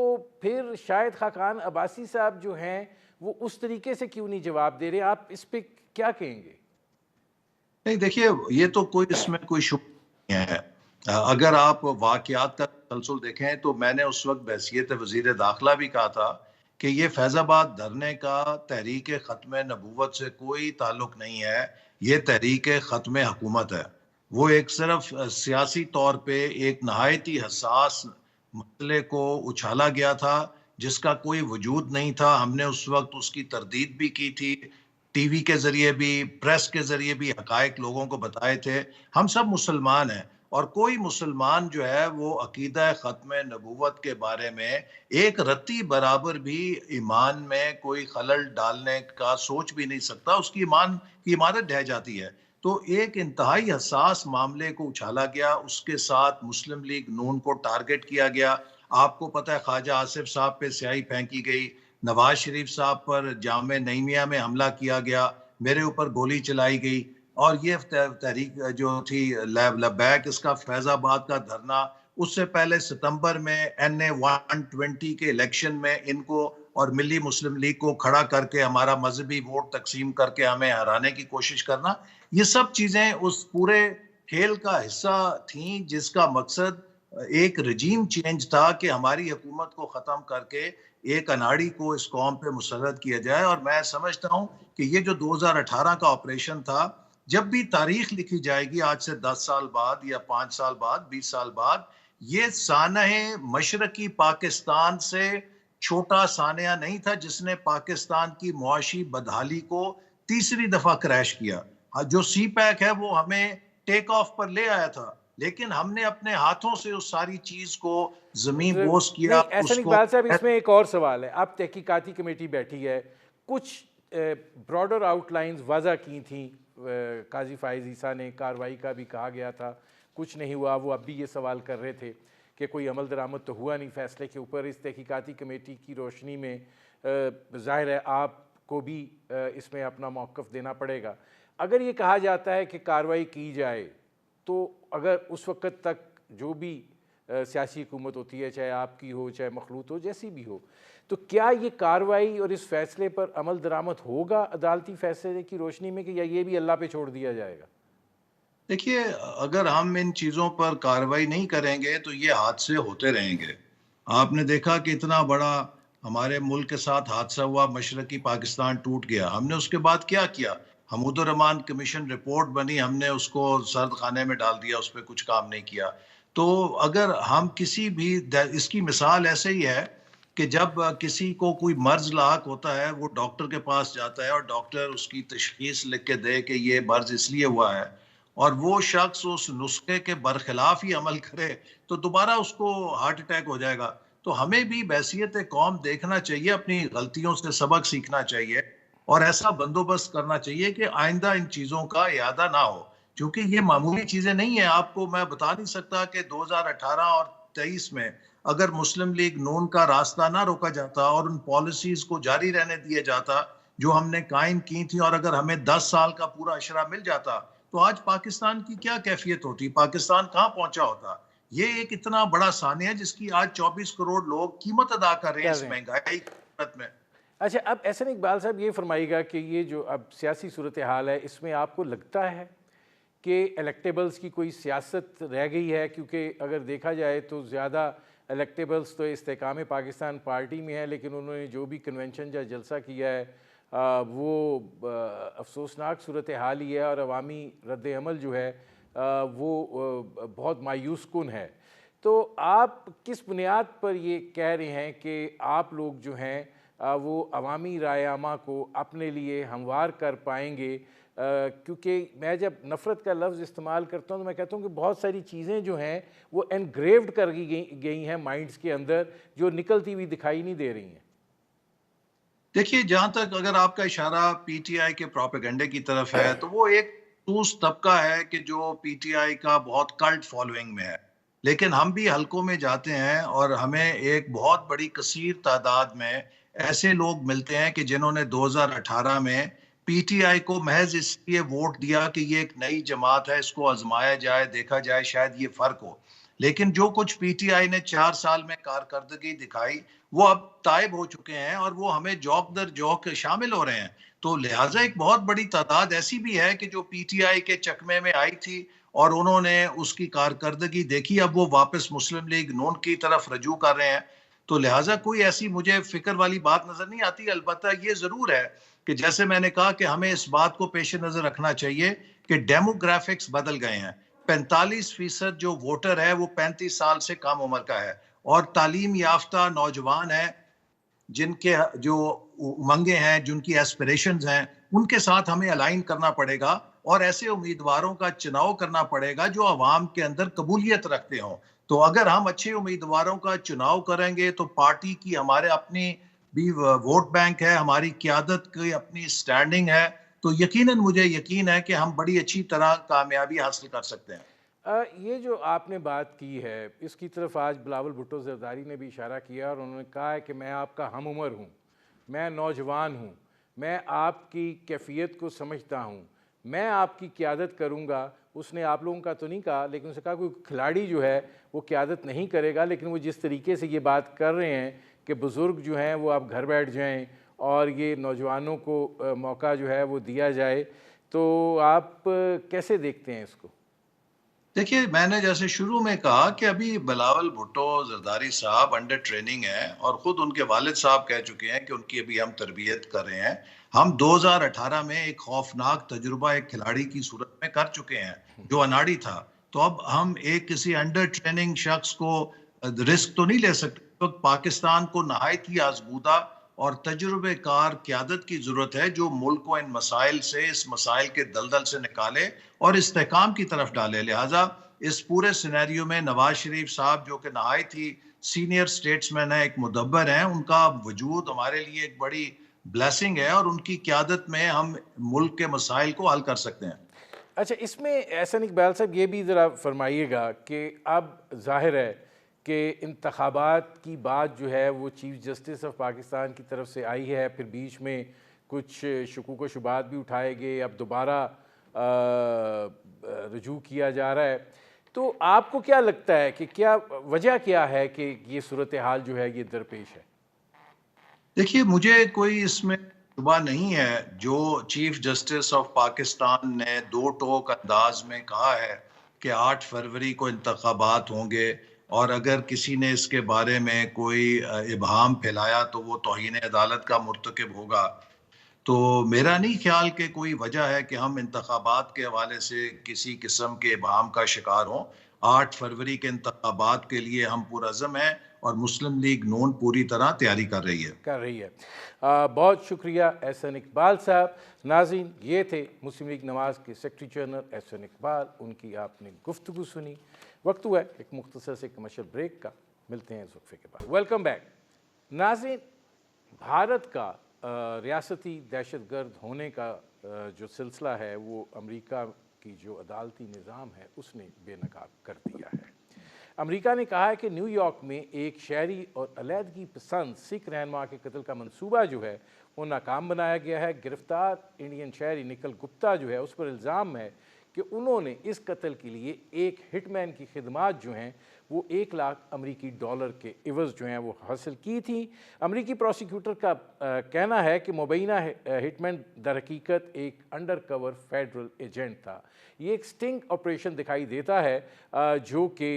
फिर शाहिद खाकान अब्बासी साहब जो हैं वो उस तरीके से क्यों नहीं जवाब दे रहे? आप इस पे क्या कहेंगे? नहीं, देखिए, ये तो कोई इसमें कोई शुभ नहीं है। अगर आप वाक़यात का तसलसल देखें तो मैंने उस वक्त बहैसियत वज़ीर दाखिला भी कहा था कि ये फैज़ाबाद धरने का तहरीक ख़त्म नबूवत से कोई ताल्लुक नहीं है, ये तहरीक ख़त्म हुकूमत है। वो एक सिर्फ सियासी तौर पे एक नहायत ही हसास मसले को उछाला गया था, जिसका कोई वजूद नहीं था। हमने उस वक्त उसकी तरदीद भी की थी, टीवी के ज़रिए भी, प्रेस के ज़रिए भी हक़ाइक़ लोगों को बताए थे। हम सब मुसलमान हैं और कोई मुसलमान जो है वो अक़ीदा ख़त्म नबूवत के बारे में एक रत्ती बराबर भी ईमान में कोई खलल डालने का सोच भी नहीं सकता, उसकी ईमान की इमारत ढह जाती है। तो एक इंतहाई हसास मामले को उछाला गया, उसके साथ मुस्लिम लीग नून को टारगेट किया गया। आपको पता है ख्वाजा आसिफ साहब पे स्याही फेंकी गई, नवाज शरीफ साहब पर जामे नईमिया में हमला किया गया, मेरे ऊपर गोली चलाई गई। और ये तहरीक जो थी लबैक, इसका फैजाबाद का धरना, उससे पहले सितंबर में NA 120 के इलेक्शन में इनको और मिली मुस्लिम लीग को खड़ा करके हमारा मजहबी वोट तकसीम करके हमें हराने की कोशिश करना, ये सब चीजें उस पूरे खेल का हिस्सा थी, जिसका मकसद एक रजीम चेंज था कि हमारी हुकूमत को ख़त्म करके एक अनाड़ी को इस कौम पे मुसल्लत किया जाए। और मैं समझता हूँ कि ये जो 2018 का ऑपरेशन था, जब भी तारीख लिखी जाएगी आज से 10 साल बाद या 5 साल बाद, 20 साल बाद, ये सानहे मशरकी पाकिस्तान से छोटा सानिया नहीं था जिसने पाकिस्तान की मुआशी बदहाली को तीसरी दफा क्रैश किया। जो सी पैक है वो हमें टेक ऑफ पर ले आया था, लेकिन हमने अपने हाथों से उस सारी चीज को जमीन बोस किया, नहीं, एहसन उसको। इकबाल साहब, इसमें एक और सवाल है। अब तहकीकाती कमेटी बैठी है, कुछ ब्रॉडर आउटलाइंस वज़ा की थी, काजी फ़ाइज़ ईसा ने, कार्रवाई का भी कहा गया था, कुछ नहीं हुआ। वो अब भी ये सवाल कर रहे थे कि कोई अमल दरामद तो हुआ नहीं फ़ैसले के ऊपर। इस तहकीकाती कमेटी की रोशनी में ज़ाहिर है आपको भी इसमें अपना मौक़िफ़ देना पड़ेगा। अगर ये कहा जाता है कि कार्रवाई की जाए, तो अगर उस वक़्त तक जो भी सियासी हुकूमत होती है, चाहे आपकी हो चाहे मखलूत हो, जैसी भी हो, तो क्या ये कार्रवाई और इस फैसले पर अमल दरामद होगा अदालती फैसले की रोशनी में, कि या ये भी अल्लाह पे छोड़ दिया जाएगा? देखिए, अगर हम इन चीज़ों पर कार्रवाई नहीं करेंगे तो ये हादसे होते रहेंगे। आपने देखा कि इतना बड़ा हमारे मुल्क के साथ हादसा हुआ, मशरकी पाकिस्तान टूट गया। हमने उसके बाद क्या किया? हमूदुर रहमान कमीशन रिपोर्ट बनी, हमने उसको सर्द खाने में डाल दिया, उस पर कुछ काम नहीं किया। तो अगर हम किसी भी इसकी मिसाल ऐसे ही है कि जब किसी को कोई मर्ज लाक होता है, वो डॉक्टर के पास जाता है और डॉक्टर उसकी तशखीस लिख के दे कि ये मर्ज इसलिए हुआ है, और वो शख्स उस नुस्खे के बरखिलाफ ही अमल करे, तो दोबारा उसको हार्ट अटैक हो जाएगा। तो हमें भी बहसियत कौम देखना चाहिए, अपनी गलतियों से सबक सीखना चाहिए और ऐसा बंदोबस्त करना चाहिए कि आइंदा इन चीज़ों का इयादा ना हो, क्योंकि ये मामूली चीज़ें नहीं है। आपको मैं बता नहीं सकता कि 2018 और 23 में अगर मुस्लिम लीग नून का रास्ता ना रोका जाता और उन पॉलिसीज को जारी रहने दिया जाता जो हमने कायम की थी, और अगर हमें 10 साल का पूरा अशरा मिल जाता, तो आज पाकिस्तान की क्या कैफियत होती, पाकिस्तान कहाँ पहुंचा होता। ये एक इतना बड़ा सानिया जिसकी आज 24 करोड़ लोग कीमत अदा कर रहे हैं कर इस रहे हैं। महंगाई की सूरत में। अच्छा, अब एहसन इकबाल साहब ये फरमाइएगा कि ये जो अब सियासी सूरत हाल है, इसमें आपको लगता है कि इलेक्टेबल्स की कोई सियासत रह गई है? क्योंकि अगर देखा जाए तो ज़्यादा इलेक्टेबल्स तो इस्तेकाम पाकिस्तान पार्टी में है, लेकिन उन्होंने जो भी कन्वेंशन या जलसा किया है वो अफसोसनाक सूरत हाल ही है, और अवामी रद्द अमल जो है वो बहुत मायूस कुन है। तो आप किस बुनियाद पर ये कह रहे हैं कि आप लोग जो हैं वो अवामी रायआमा को अपने लिए हमवार कर पाएंगे। क्योंकि मैं जब नफ़रत का लफ्ज़ इस्तेमाल करता हूँ तो मैं कहता हूँ कि बहुत सारी चीज़ें जो हैं वो एनग्रेव्ड कर गई हैं माइंड्स के अंदर, जो निकलती हुई दिखाई नहीं दे रही हैं। देखिए, जहां तक अगर आपका इशारा पीटीआई के प्रोपेगेंडे की तरफ है, तो वो एक ठूस तबका है कि जो पीटीआई का बहुत कल्ट फॉलोइंग में है। लेकिन हम भी हलकों में जाते हैं और हमें एक बहुत बड़ी कसीर तादाद में ऐसे लोग मिलते हैं कि जिन्होंने 2018 में पीटीआई को महज इसलिए वोट दिया कि ये एक नई जमात है, इसको आजमाया जाए, देखा जाए, शायद ये फर्क हो। लेकिन जो कुछ पीटीआई ने 4 साल में कारकर्दगी दिखाई, वो अब तायब हो चुके हैं और वो हमें जौक दर जौक शामिल हो रहे हैं। तो लिहाजा एक बहुत बड़ी तादाद ऐसी भी है कि जो पीटीआई के चकमे में आई थी और उन्होंने उसकी कारकर्दगी देखी, अब वो वापस मुस्लिम लीग नून की तरफ रजू कर रहे हैं। तो लिहाजा कोई ऐसी मुझे फिक्र वाली बात नजर नहीं आती। अलबत्ता ये जरूर है कि जैसे मैंने कहा कि हमें इस बात को पेश नजर रखना चाहिए कि डेमोग्राफिक्स बदल गए हैं। 45% जो वोटर है वो 35 साल से कम उम्र का है और तालीम याफ्ता नौजवान है, जिनके जो उमंगे हैं, जिनकी एस्पिरेशंस हैं, उनके साथ हमें अलाइन करना पड़ेगा और ऐसे उम्मीदवारों का चुनाव करना पड़ेगा जो अवाम के अंदर कबूलियत रखते हों। तो अगर हम अच्छे उम्मीदवारों का चुनाव करेंगे तो पार्टी की हमारे अपनी भी वोट बैंक है, हमारी क्यादत की अपनी स्टैंडिंग है, तो यकीनन मुझे यकीन है कि हम बड़ी अच्छी तरह कामयाबी हासिल कर सकते हैं। ये जो आपने बात की है, इसकी तरफ आज बिलावल भुट्टो ज़रदारी ने भी इशारा किया और उन्होंने कहा है कि मैं आपका हम उम्र हूँ, मैं नौजवान हूँ, मैं आपकी कैफियत को समझता हूँ, मैं आपकी क़यादत करूँगा। उसने आप लोगों का तो नहीं कहा, लेकिन उसने कहा कोई खिलाड़ी जो है वो क़यादत नहीं करेगा, लेकिन वो जिस तरीके से ये बात कर रहे हैं कि बुज़ुर्ग जो हैं वो आप घर बैठ जाएँ और ये नौजवानों को मौका जो है वो दिया जाए, तो आप कैसे देखते हैं इसको? देखिए, मैंने जैसे शुरू में कहा कि अभी बिलावल भुट्टो जरदारी साहब अंडर ट्रेनिंग हैं और खुद उनके वालिद साहब कह चुके हैं कि उनकी अभी हम तरबियत कर रहे हैं। हम 2018 में एक खौफनाक तजुर्बा एक खिलाड़ी की सूरत में कर चुके हैं जो अनाड़ी था। तो अब हम एक किसी अंडर ट्रेनिंग शख्स को रिस्क तो नहीं ले सकते। तो पाकिस्तान को नहायत ही आजमूदा और तजुर्बेकार क़यादत की ज़रूरत है जो मुल्क को इन मसाइल से, इस मसाइल के दलदल से निकाले और इस्तेहकाम की तरफ डाले। लिहाजा इस पूरे सिनेरियो में नवाज शरीफ साहब जो कि नहायत ही सीनियर स्टेट्समैन है, एक मुदब्बर हैं, उनका वजूद हमारे लिए एक बड़ी ब्लेसिंग है और उनकी क़यादत में हम मुल्क के मसाइल को हल कर सकते हैं। अच्छा, इसमें एहसन इकबाल साहब ये भी ज़रा फरमाइएगा कि अब ज़ाहिर है कि इंतखाबात की बात जो है वो चीफ़ जस्टिस ऑफ पाकिस्तान की तरफ से आई है, फिर बीच में कुछ शकूक व शुबात भी उठाए गए, अब दोबारा रुजू किया जा रहा है। तो आपको क्या लगता है कि क्या वजह क्या है कि ये सूरत हाल जो है ये दरपेश है? देखिए, मुझे कोई इसमें शुबा नहीं है। जो चीफ जस्टिस ऑफ पाकिस्तान ने दो टोक अंदाज में कहा है कि 8 फरवरी को इंतखाबात होंगे और अगर किसी ने इसके बारे में कोई इबहम फैलाया तो वो तौहीन अदालत का मुर्तकिब होगा। तो मेरा नहीं ख्याल कि कोई वजह है कि हम इंतखाबात के हवाले से किसी किस्म के इबाम का शिकार हों। 8 फरवरी के इंतखाबात के लिए हम पुरअज़म हैं और मुस्लिम लीग नून पूरी तरह तैयारी कर रही है। बहुत शुक्रिया एहसन इकबाल साहब। नाज़रीन, ये थे मुस्लिम लीग नवाज़ के सेक्रेटरी जनरल एहसन इकबाल, उनकी आपने गुफ्तगू सुनी। वक्त हुआ है एक मुख्तसर से कमर्शियल ब्रेक का, मिलते हैं इस वक्फे के बाद। Welcome back. नाज़रीन, भारत का रियासती दहशतगर्द होने का जो सिलसिला है वो अमेरिका की जो अदालती निज़ाम है उसने बेनकाब कर दिया है। अमेरिका ने कहा है कि न्यूयॉर्क में एक शहरी और अलहदगी पसंद सिख रहनुमा के कत्ल का मंसूबा जो है वो नाकाम बनाया गया है। गिरफ्तार इंडियन शहरी निकल गुप्ता जो है उस पर इल्ज़ाम है कि उन्होंने इस कत्ल के लिए एक हिटमैन की खिदमात जो हैं वो 1 लाख अमरीकी डॉलर के इवज़ जो हैं वो हासिल की थी। अमरीकी प्रोसिक्यूटर का कहना है कि मुबैना हिटमैन दरहकीकत एक अंडर कवर फेडरल एजेंट था। ये एक स्टिंग ऑपरेशन दिखाई देता है जो कि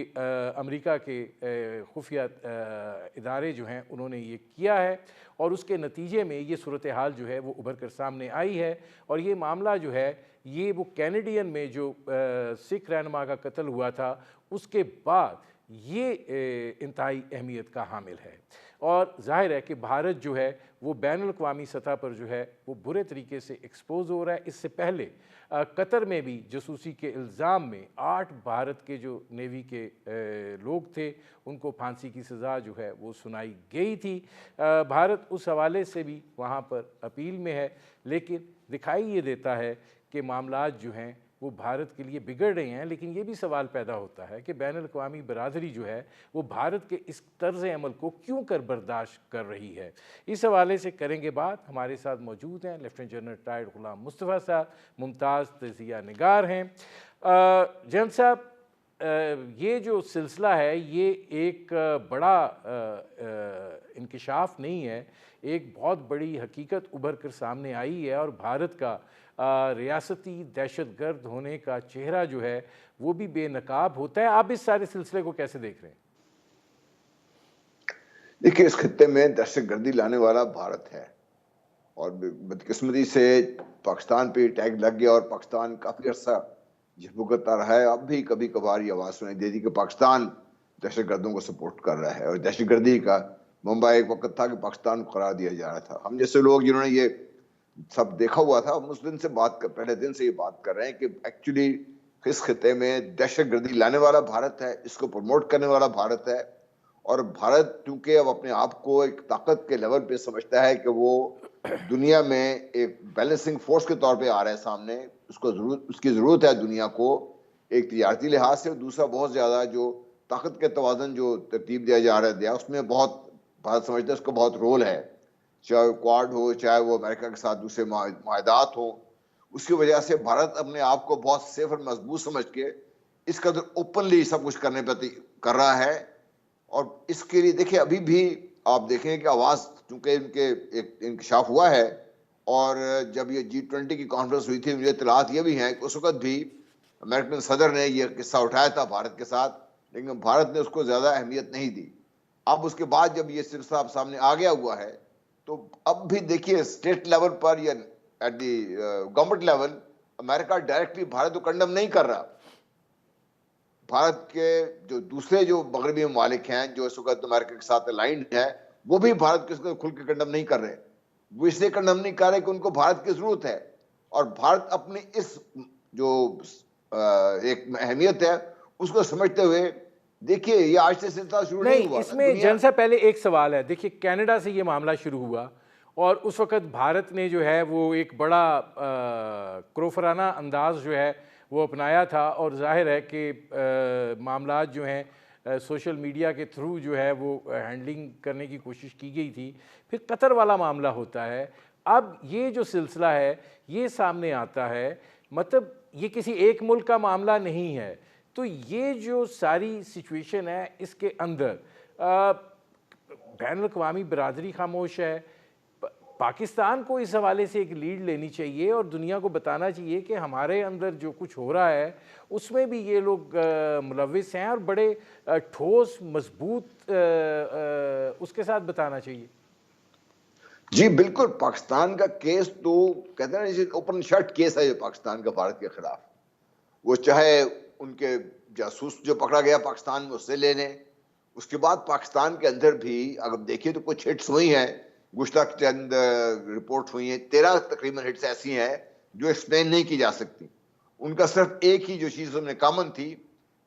अमेरिका के खुफिया इदारे जो हैं उन्होंने ये किया है और उसके नतीजे में ये सूरत हाल जो है वो उभर कर सामने आई है। और ये मामला जो है ये वो कैनेडियन में जो सिख रहनुमा का कत्ल हुआ था उसके बाद ये इंतहाई अहमियत का हामिल है। और जाहिर है कि भारत जो है वो बैनुल-अक़वामी सतह पर जो है वो बुरे तरीके से एक्सपोज हो रहा है। इससे पहले कतर में भी जासूसी के इल्ज़ाम में 8 भारत के जो नेवी के लोग थे उनको फांसी की सज़ा जो है वो सुनाई गई थी। भारत उस हवाले से भी वहाँ पर अपील में है, लेकिन दिखाई ये देता है कि मामलात जो हैं वो भारत के लिए बिगड़ रहे हैं। लेकिन ये भी सवाल पैदा होता है कि बैनुल-अक़वामी बरादरी जो है वो भारत के इस तर्ज़ अमल को क्यों कर बर्दाश्त कर रही है। इस हवाले से करेंगे बात। हमारे साथ मौजूद हैं लेफ्टिनेंट जनरल रिटायर्ड ग़ुलाम मुस्तफ़ा साहब, मुमताज़ तज़िया निगार हैं। जनरल साहब, ये जो सिलसिला है ये एक बड़ा इंकिशाफ नहीं है, एक बहुत बड़ी हकीकत उभर कर सामने आई है और भारत का रियासती दहशतगर्द होने का चेहरा जो है वो भी बेनकाब होता है। आप इस सारे सिलसिले को कैसे देख रहे हैं? देखिए, इस खित्ते में दहशतगर्दी लाने वाला भारत है और बदकिस्मती से पाकिस्तान पे टैग लग गया और पाकिस्तान काफी अर्सा झुकता रहा है। अब भी कभी कभार ये आवाज सुनाई देती कि पाकिस्तान दहशतगर्दों को सपोर्ट कर रहा है और दहशतगर्दी का मुंबई एक वक्त था कि पाकिस्तान को करार दिया जा रहा था। हम जैसे लोग जिन्होंने ये सब देखा हुआ था, हम उस दिन से पहले दिन से ये बात कर रहे हैं कि एक्चुअली इस खित्ते में दहशतगर्दी लाने वाला भारत है, इसको प्रमोट करने वाला भारत है। और भारत चूंकि अब अपने आप को एक ताकत के लेवल पे समझता है कि वो दुनिया में एक बैलेंसिंग फोर्स के तौर पे आ रहा है सामने, उसकी जरूरत है दुनिया को एक तिजारती लिहाज से, दूसरा बहुत ज्यादा जो ताकत के तवाज़ुन जो तरतीब दिया जा रहा है उसमें बहुत भारत समझता है उसका बहुत रोल है, चाहे वो क्वाड हो, चाहे वो अमेरिका के साथ दूसरे माहदात हो। उसकी वजह से भारत अपने आप को बहुत सेफ और मजबूत समझ के इस कदर ओपनली सब कुछ करने पर कर रहा है। और इसके लिए देखिए, अभी भी आप देखें कि आवाज चूंकि इनके एक इंकशाफ हुआ है और जब ये G20 की कॉन्फ्रेंस हुई थी, मुझे इत्तलात ये भी हैं कि उस वक्त भी अमेरिकन सदर ने यह किस्सा उठाया था भारत के साथ, लेकिन भारत ने उसको ज्यादा अहमियत नहीं दी। अब उसके बाद जब ये सिलसिला सामने आ गया हुआ है तो अब भी देखिए स्टेट लेवल पर या at the government level America directly Bharat को कंडम नहीं कर रहा। भारत के जो दूसरे जो मगरबी ममालिक हैं जो इस वक्त अमेरिका के साथ अलाइंड है, वो भी भारत के खुल के कंडम नहीं कर रहे। वो इसलिए कंडम नहीं कर रहे कि उनको भारत की जरूरत है और भारत अपनी इस जो एक अहमियत है उसको समझते हुए, देखिए ये आज से सिलसिला शुरू नहीं हुआ। इसमें जन से पहले एक सवाल है, देखिए कनाडा से ये मामला शुरू हुआ और उस वक्त भारत ने जो है वो एक बड़ा क्रोफराना अंदाज जो है वो अपनाया था और जाहिर है कि मामलात जो हैं सोशल मीडिया के थ्रू जो है वो हैंडलिंग करने की कोशिश की गई थी। फिर कतर वाला मामला होता है, अब ये जो सिलसिला है ये सामने आता है, मतलब ये किसी एक मुल्क का मामला नहीं है। तो ये जो सारी सिचुएशन है इसके अंदर बैनुल-अक़वामी बरादरी खामोश है। पाकिस्तान को इस हवाले से एक लीड लेनी चाहिए और दुनिया को बताना चाहिए कि हमारे अंदर जो कुछ हो रहा है उसमें भी ये लोग मुलव्विस हैं और बड़े ठोस मजबूत उसके साथ बताना चाहिए। जी बिल्कुल, पाकिस्तान का केस तो कहते हैं ना ओपन शट केस है जो पाकिस्तान का भारत के खिलाफ। वो चाहे उनके जासूस जो पकड़ा गया पाकिस्तान में उससे ले लें, उसके बाद पाकिस्तान के अंदर भी अगर देखिए तो कुछ हिट्स हुई हैं, गुश्ताख चंद रिपोर्ट हुई है, 13 तकरीबन हिट्स ऐसी हैं जो एक्सप्लेन नहीं की जा सकती। उनका सिर्फ एक ही जो चीज उनमें कॉमन थी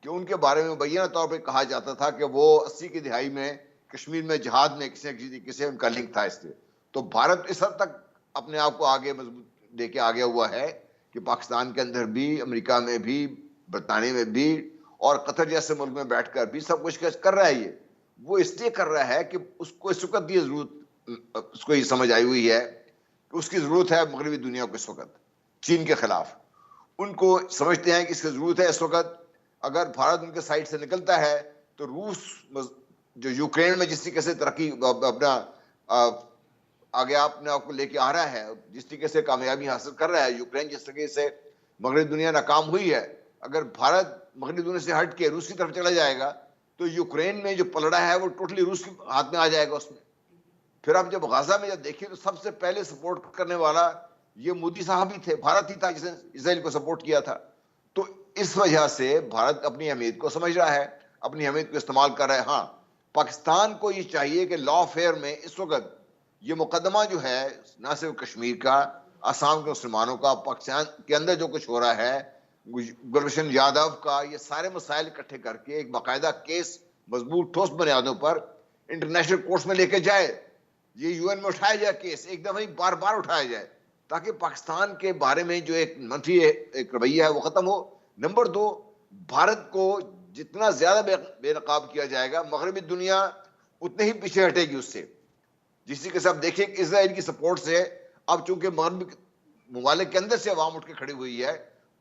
कि उनके बारे में बैना तौर पे कहा जाता था कि वो 80 की दिहाई में कश्मीर में जहाद में किसी न किसी तरीके से उनका लिंक था इससे। तो भारत इस हद तक अपने आप को आगे मजबूत लेके आ गया हुआ है कि पाकिस्तान के अंदर भी, अमेरिका में भी, बरतानिया में भी और कतर जैसे मुल्क में बैठकर भी सब कुछ कर रहा है। ये वो इसलिए कर रहा है कि उसको इस वक्त ये जरूरत, उसको ये समझ आई हुई है कि उसकी जरूरत है मगरबी दुनिया को इस वक्त चीन के खिलाफ। उनको समझते हैं कि इसकी जरूरत है इस वक्त। अगर भारत उनके साइड से निकलता है तो रूस जो यूक्रेन में जिस तरीके से तरक्की अपना आगे अपने आप को लेके आ रहा है, जिस तरीके से कामयाबी हासिल कर रहा है, यूक्रेन जिस तरीके से मगरबी दुनिया नाकाम हुई है, अगर भारत मगरबी दुनिया से हट के रूस की तरफ चला जाएगा तो यूक्रेन में जो पलड़ा है वो टोटली रूस के हाथ में आ जाएगा उसमें। फिर आप जब गाजा में जब देखिए तो सबसे पहले सपोर्ट करने वाला ये मोदी साहब ही थे, भारत ही था जिसने इजराइल को सपोर्ट किया था। तो इस वजह से भारत अपनी अहमियत को समझ रहा है, अपनी अहमियत को इस्तेमाल कर रहा है। हाँ, पाकिस्तान को ये चाहिए कि लॉ फेयर में इस वक्त ये मुकदमा जो है, ना सिर्फ कश्मीर का, असम के मुसलमानों का, पाकिस्तान के अंदर जो कुछ हो रहा है, गुलभूषण यादव का, ये सारे मसाइल इकट्ठे करके एक बाकायदा केस मजबूत ठोस बुनियादों पर इंटरनेशनल कोर्ट्स में लेके जाए। ये यूएन में उठाया जाए केस, एक दफा ही बार बार उठाया जाए, ताकि पाकिस्तान के बारे में जो एक मंफी एक रवैया है वो खत्म हो। नंबर 2, भारत को जितना ज्यादा बेनकाब किया जाएगा, मगरबी दुनिया उतने ही पीछे हटेगी उससे। जिसकी के सब देखिए इजराइल की सपोर्ट से अब चूंकि मगरबी ममालिक के अंदर से अवाम उठ के खड़ी हुई है,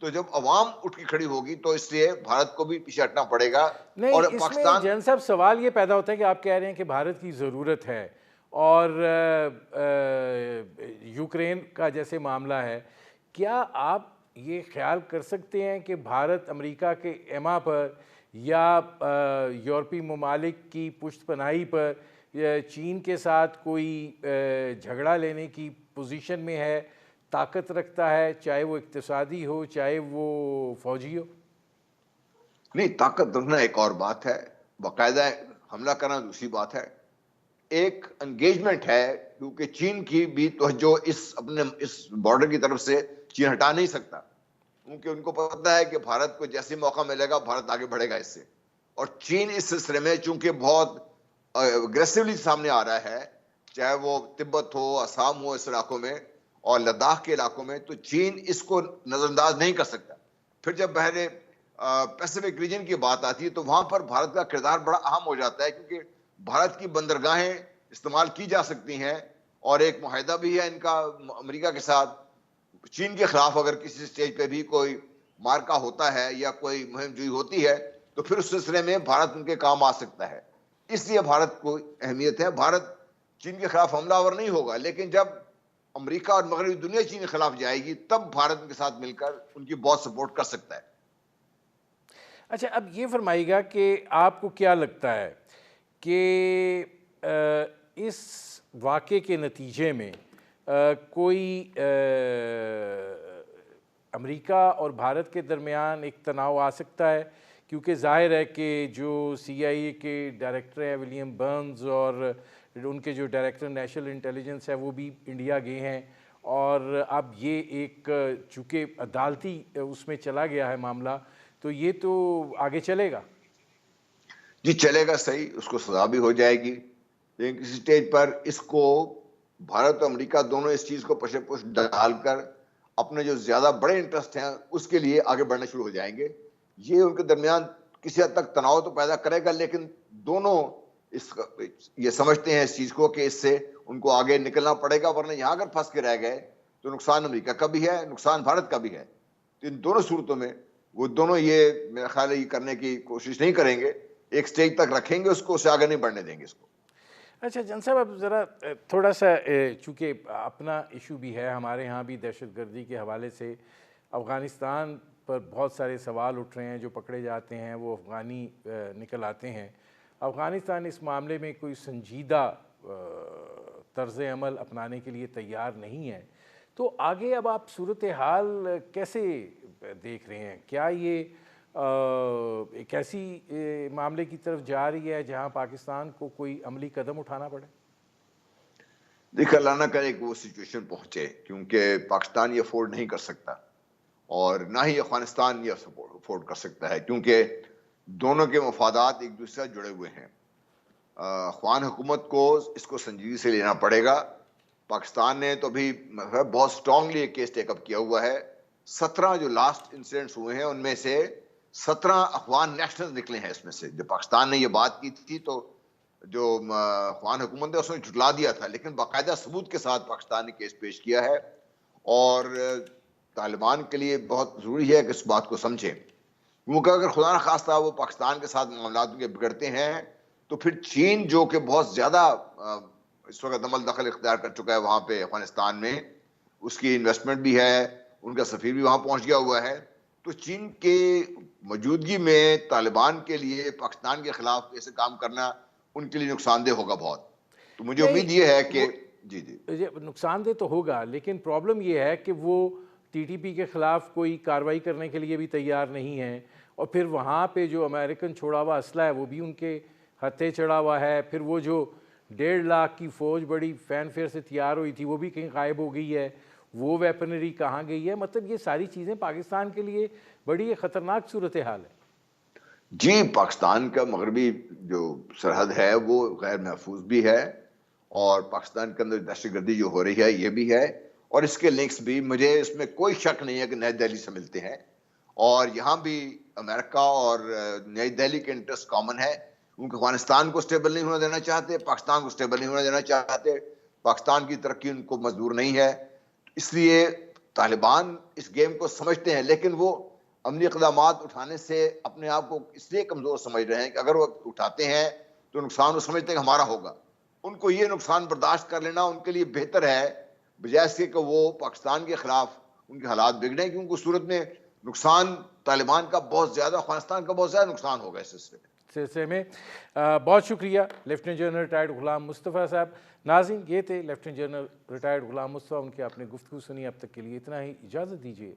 तो जब अवाम उठ के खड़ी होगी तो इसलिए भारत को भी पीछे हटना पड़ेगा। नहीं, और इसमें पाकिस्तान, जैन साहब सवाल ये पैदा होता है कि आप कह रहे हैं कि भारत की ज़रूरत है, और यूक्रेन का जैसे मामला है, क्या आप ये ख्याल कर सकते हैं कि भारत अमेरिका के एमा पर या यूरोपीय ममालिक की पुष्टपनाही पर चीन के साथ कोई झगड़ा लेने की पोजीशन में है, ताकत रखता है, चाहे वो इक्तिसादी हो चाहे वो फौजी हो? नहीं, ताकत रखना एक और बात है, बाकायदा हमला करना दूसरी बात है। एक एंगेजमेंट है, क्योंकि चीन की भी तवज्जो इस बॉर्डर की तरफ से चीन हटा नहीं सकता, क्योंकि उनको पता है कि भारत को जैसे मौका मिलेगा भारत आगे बढ़ेगा इससे। और चीन इस सिलसिले में चूंकि बहुत अग्रेसिवली सामने आ रहा है, चाहे वो तिब्बत हो, असम हो, इस इलाकों में और लद्दाख के इलाकों में, तो चीन इसको नजरअंदाज नहीं कर सकता। फिर जब बहरे पैसिफिक रीजन की बात आती है तो वहां पर भारत का किरदार बड़ा अहम हो जाता है, क्योंकि भारत की बंदरगाहें इस्तेमाल की जा सकती हैं और एक मुआहदा भी है इनका अमेरिका के साथ। चीन के खिलाफ अगर किसी स्टेज पे भी कोई मार्का होता है या कोई मुहिम जुई होती है तो फिर उस सिलसिले में भारत उनके काम आ सकता है। इसलिए भारत को अहमियत है। भारत चीन के खिलाफ हमलावर नहीं होगा, लेकिन जब अमेरिका और मगरबी दुनिया चीन के खिलाफ जाएगी तब भारत उनके साथ मिलकर उनकी बहुत सपोर्ट कर सकता है। अच्छा, अब ये फरमाइएगा कि आपको क्या लगता है कि इस वाक़े के नतीजे में कोई अमेरिका और भारत के दरमियान एक तनाव आ सकता है? क्योंकि ज़ाहिर है कि जो CIA के डायरेक्टर हैं विलियम बर्न्स और उनके जो डायरेक्टर नेशनल इंटेलिजेंस है वो भी इंडिया गए हैं, और अब ये एक चूँकि अदालती उसमें चला गया है मामला, तो ये तो आगे चलेगा। जी चलेगा, सही, उसको सजा भी हो जाएगी, लेकिन किसी स्टेज पर इसको भारत और अमेरिका दोनों इस चीज को पशे-पुश डालकर अपने जो ज्यादा बड़े इंटरेस्ट हैं उसके लिए आगे बढ़ना शुरू हो जाएंगे। ये उनके दरमियान किसी हद तक तनाव तो पैदा करेगा, लेकिन दोनों ये समझते हैं इस चीज को कि इससे उनको आगे निकलना पड़ेगा, वरना यहां अगर फंस के रह गए तो नुकसान अमेरिका का भी है, नुकसान भारत का भी है। तो इन दोनों सूरतों में वो दोनों ये मेरा ख्याल है ये करने की कोशिश नहीं करेंगे, एक स्टेज तक रखेंगे उसको, उससे आगे नहीं बढ़ने देंगे इसको। अच्छा जन साहब, अब ज़रा थोड़ा सा चूँकि अपना इशू भी है, हमारे यहाँ भी दहशतगर्दी के हवाले से अफ़गानिस्तान पर बहुत सारे सवाल उठ रहे हैं। जो पकड़े जाते हैं वो अफ़गानी निकल आते हैं। अफ़गानिस्तान इस मामले में कोई संजीदा तर्ज़ अमल अपनाने के लिए तैयार नहीं है, तो आगे अब आप सूरत हाल कैसे देख रहे हैं? क्या ये एक ऐसी मामले की तरफ जा रही है जहां पाकिस्तान को कोई अमली कदम उठाना पड़े? देखिए, अल्लाह ना करे कि वो सिचुएशन पहुंचे, क्योंकि पाकिस्तान ये अफोर्ड नहीं कर सकता और ना ही अफगानिस्तान ये अफोर्ड कर सकता है, क्योंकि दोनों के मफादात एक दूसरे से जुड़े हुए हैं। अफगान हुकूमत को इसको संजीदगी से लेना पड़ेगा। पाकिस्तान ने तो अभी बहुत स्ट्रांगली एक केस टेकअप किया हुआ है। 17 जो लास्ट इंसिडेंट्स हुए हैं उनमें से 17 अफगान नेशनल निकले हैं इसमें से। जब पाकिस्तान ने ये बात की थी तो जो अफगान हुकूमत ने उसने झुटला दिया था, लेकिन बाकायदा सबूत के साथ पाकिस्तान ने केस पेश किया है। और तालिबान के लिए बहुत जरूरी है कि इस बात को समझें, क्योंकि अगर खुदा न खास्ता वो पाकिस्तान के साथ मामला के बिगड़ते हैं तो फिर चीन जो कि बहुत ज्यादा इस वक्त दमल दखल इख्तियार कर चुका है वहां पे अफगानिस्तान में, उसकी इन्वेस्टमेंट भी है, उनका सफीर भी वहां पहुंच गया हुआ है, तो चीन के मौजूदगी में तालिबान के लिए पाकिस्तान के खिलाफ ऐसे काम करना उनके लिए नुकसानदेह होगा बहुत। तो मुझे उम्मीद ये है कि जी नुकसानदेह तो होगा, लेकिन प्रॉब्लम ये है कि वो TTP के खिलाफ कोई कार्रवाई करने के लिए भी तैयार नहीं है, और फिर वहाँ पे जो अमेरिकन छोड़ा हुआ असला है वो भी उनके हत्थे चढ़ा हुआ है, फिर वो जो 1.5 लाख की फ़ौज बड़ी फैनफेयर से तैयार हुई थी वो भी कहीं गायब हो गई है, वो वेपनरी कहाँ गई है। मतलब ये सारी चीज़ें पाकिस्तान के लिए बड़ी ख़तरनाक सूरत हाल है। जी, पाकिस्तान का मगरबी जो सरहद है वो गैर महफूज भी है, और पाकिस्तान के अंदर दहशतगर्दी जो हो रही है ये भी है, और इसके लिंक्स भी, मुझे इसमें कोई शक नहीं है कि नई दिल्ली से मिलते हैं। और यहाँ भी अमेरिका और नई दिल्ली के इंटरेस्ट कॉमन है। उनको अफगानिस्तान को स्टेबल नहीं होने देना चाहते, पाकिस्तान को स्टेबल नहीं होने देना चाहते, पाकिस्तान की तरक्की उनको मंजूर नहीं है। इसलिए तालिबान इस गेम को समझते हैं, लेकिन वो अमली इक़दामात उठाने से अपने आप को इसलिए कमजोर समझ रहे हैं कि अगर वो उठाते हैं तो नुकसान वो समझते हैं कि हमारा होगा। उनको ये नुकसान बर्दाश्त कर लेना उनके लिए बेहतर है, बजाय इसके कि वो पाकिस्तान के खिलाफ उनके हालात बिगड़े, क्योंकि उस सूरत में नुकसान तालिबान का बहुत ज्यादा, अफगानिस्तान का बहुत ज्यादा नुकसान होगा इस सिलसिले में। बहुत शुक्रिया लेफ्टिनेंट जनरल रिटायर्ड गुलाम मुस्तफ़ा साहब। नाज़रीन, ये थे लेफ्टिनेंट जनरल रिटायर्ड गुलाम मुस्तफ़ा, उनकी आपने गुफ्तगू सुनी। अब तक के लिए इतना ही, इजाज़त दीजिए।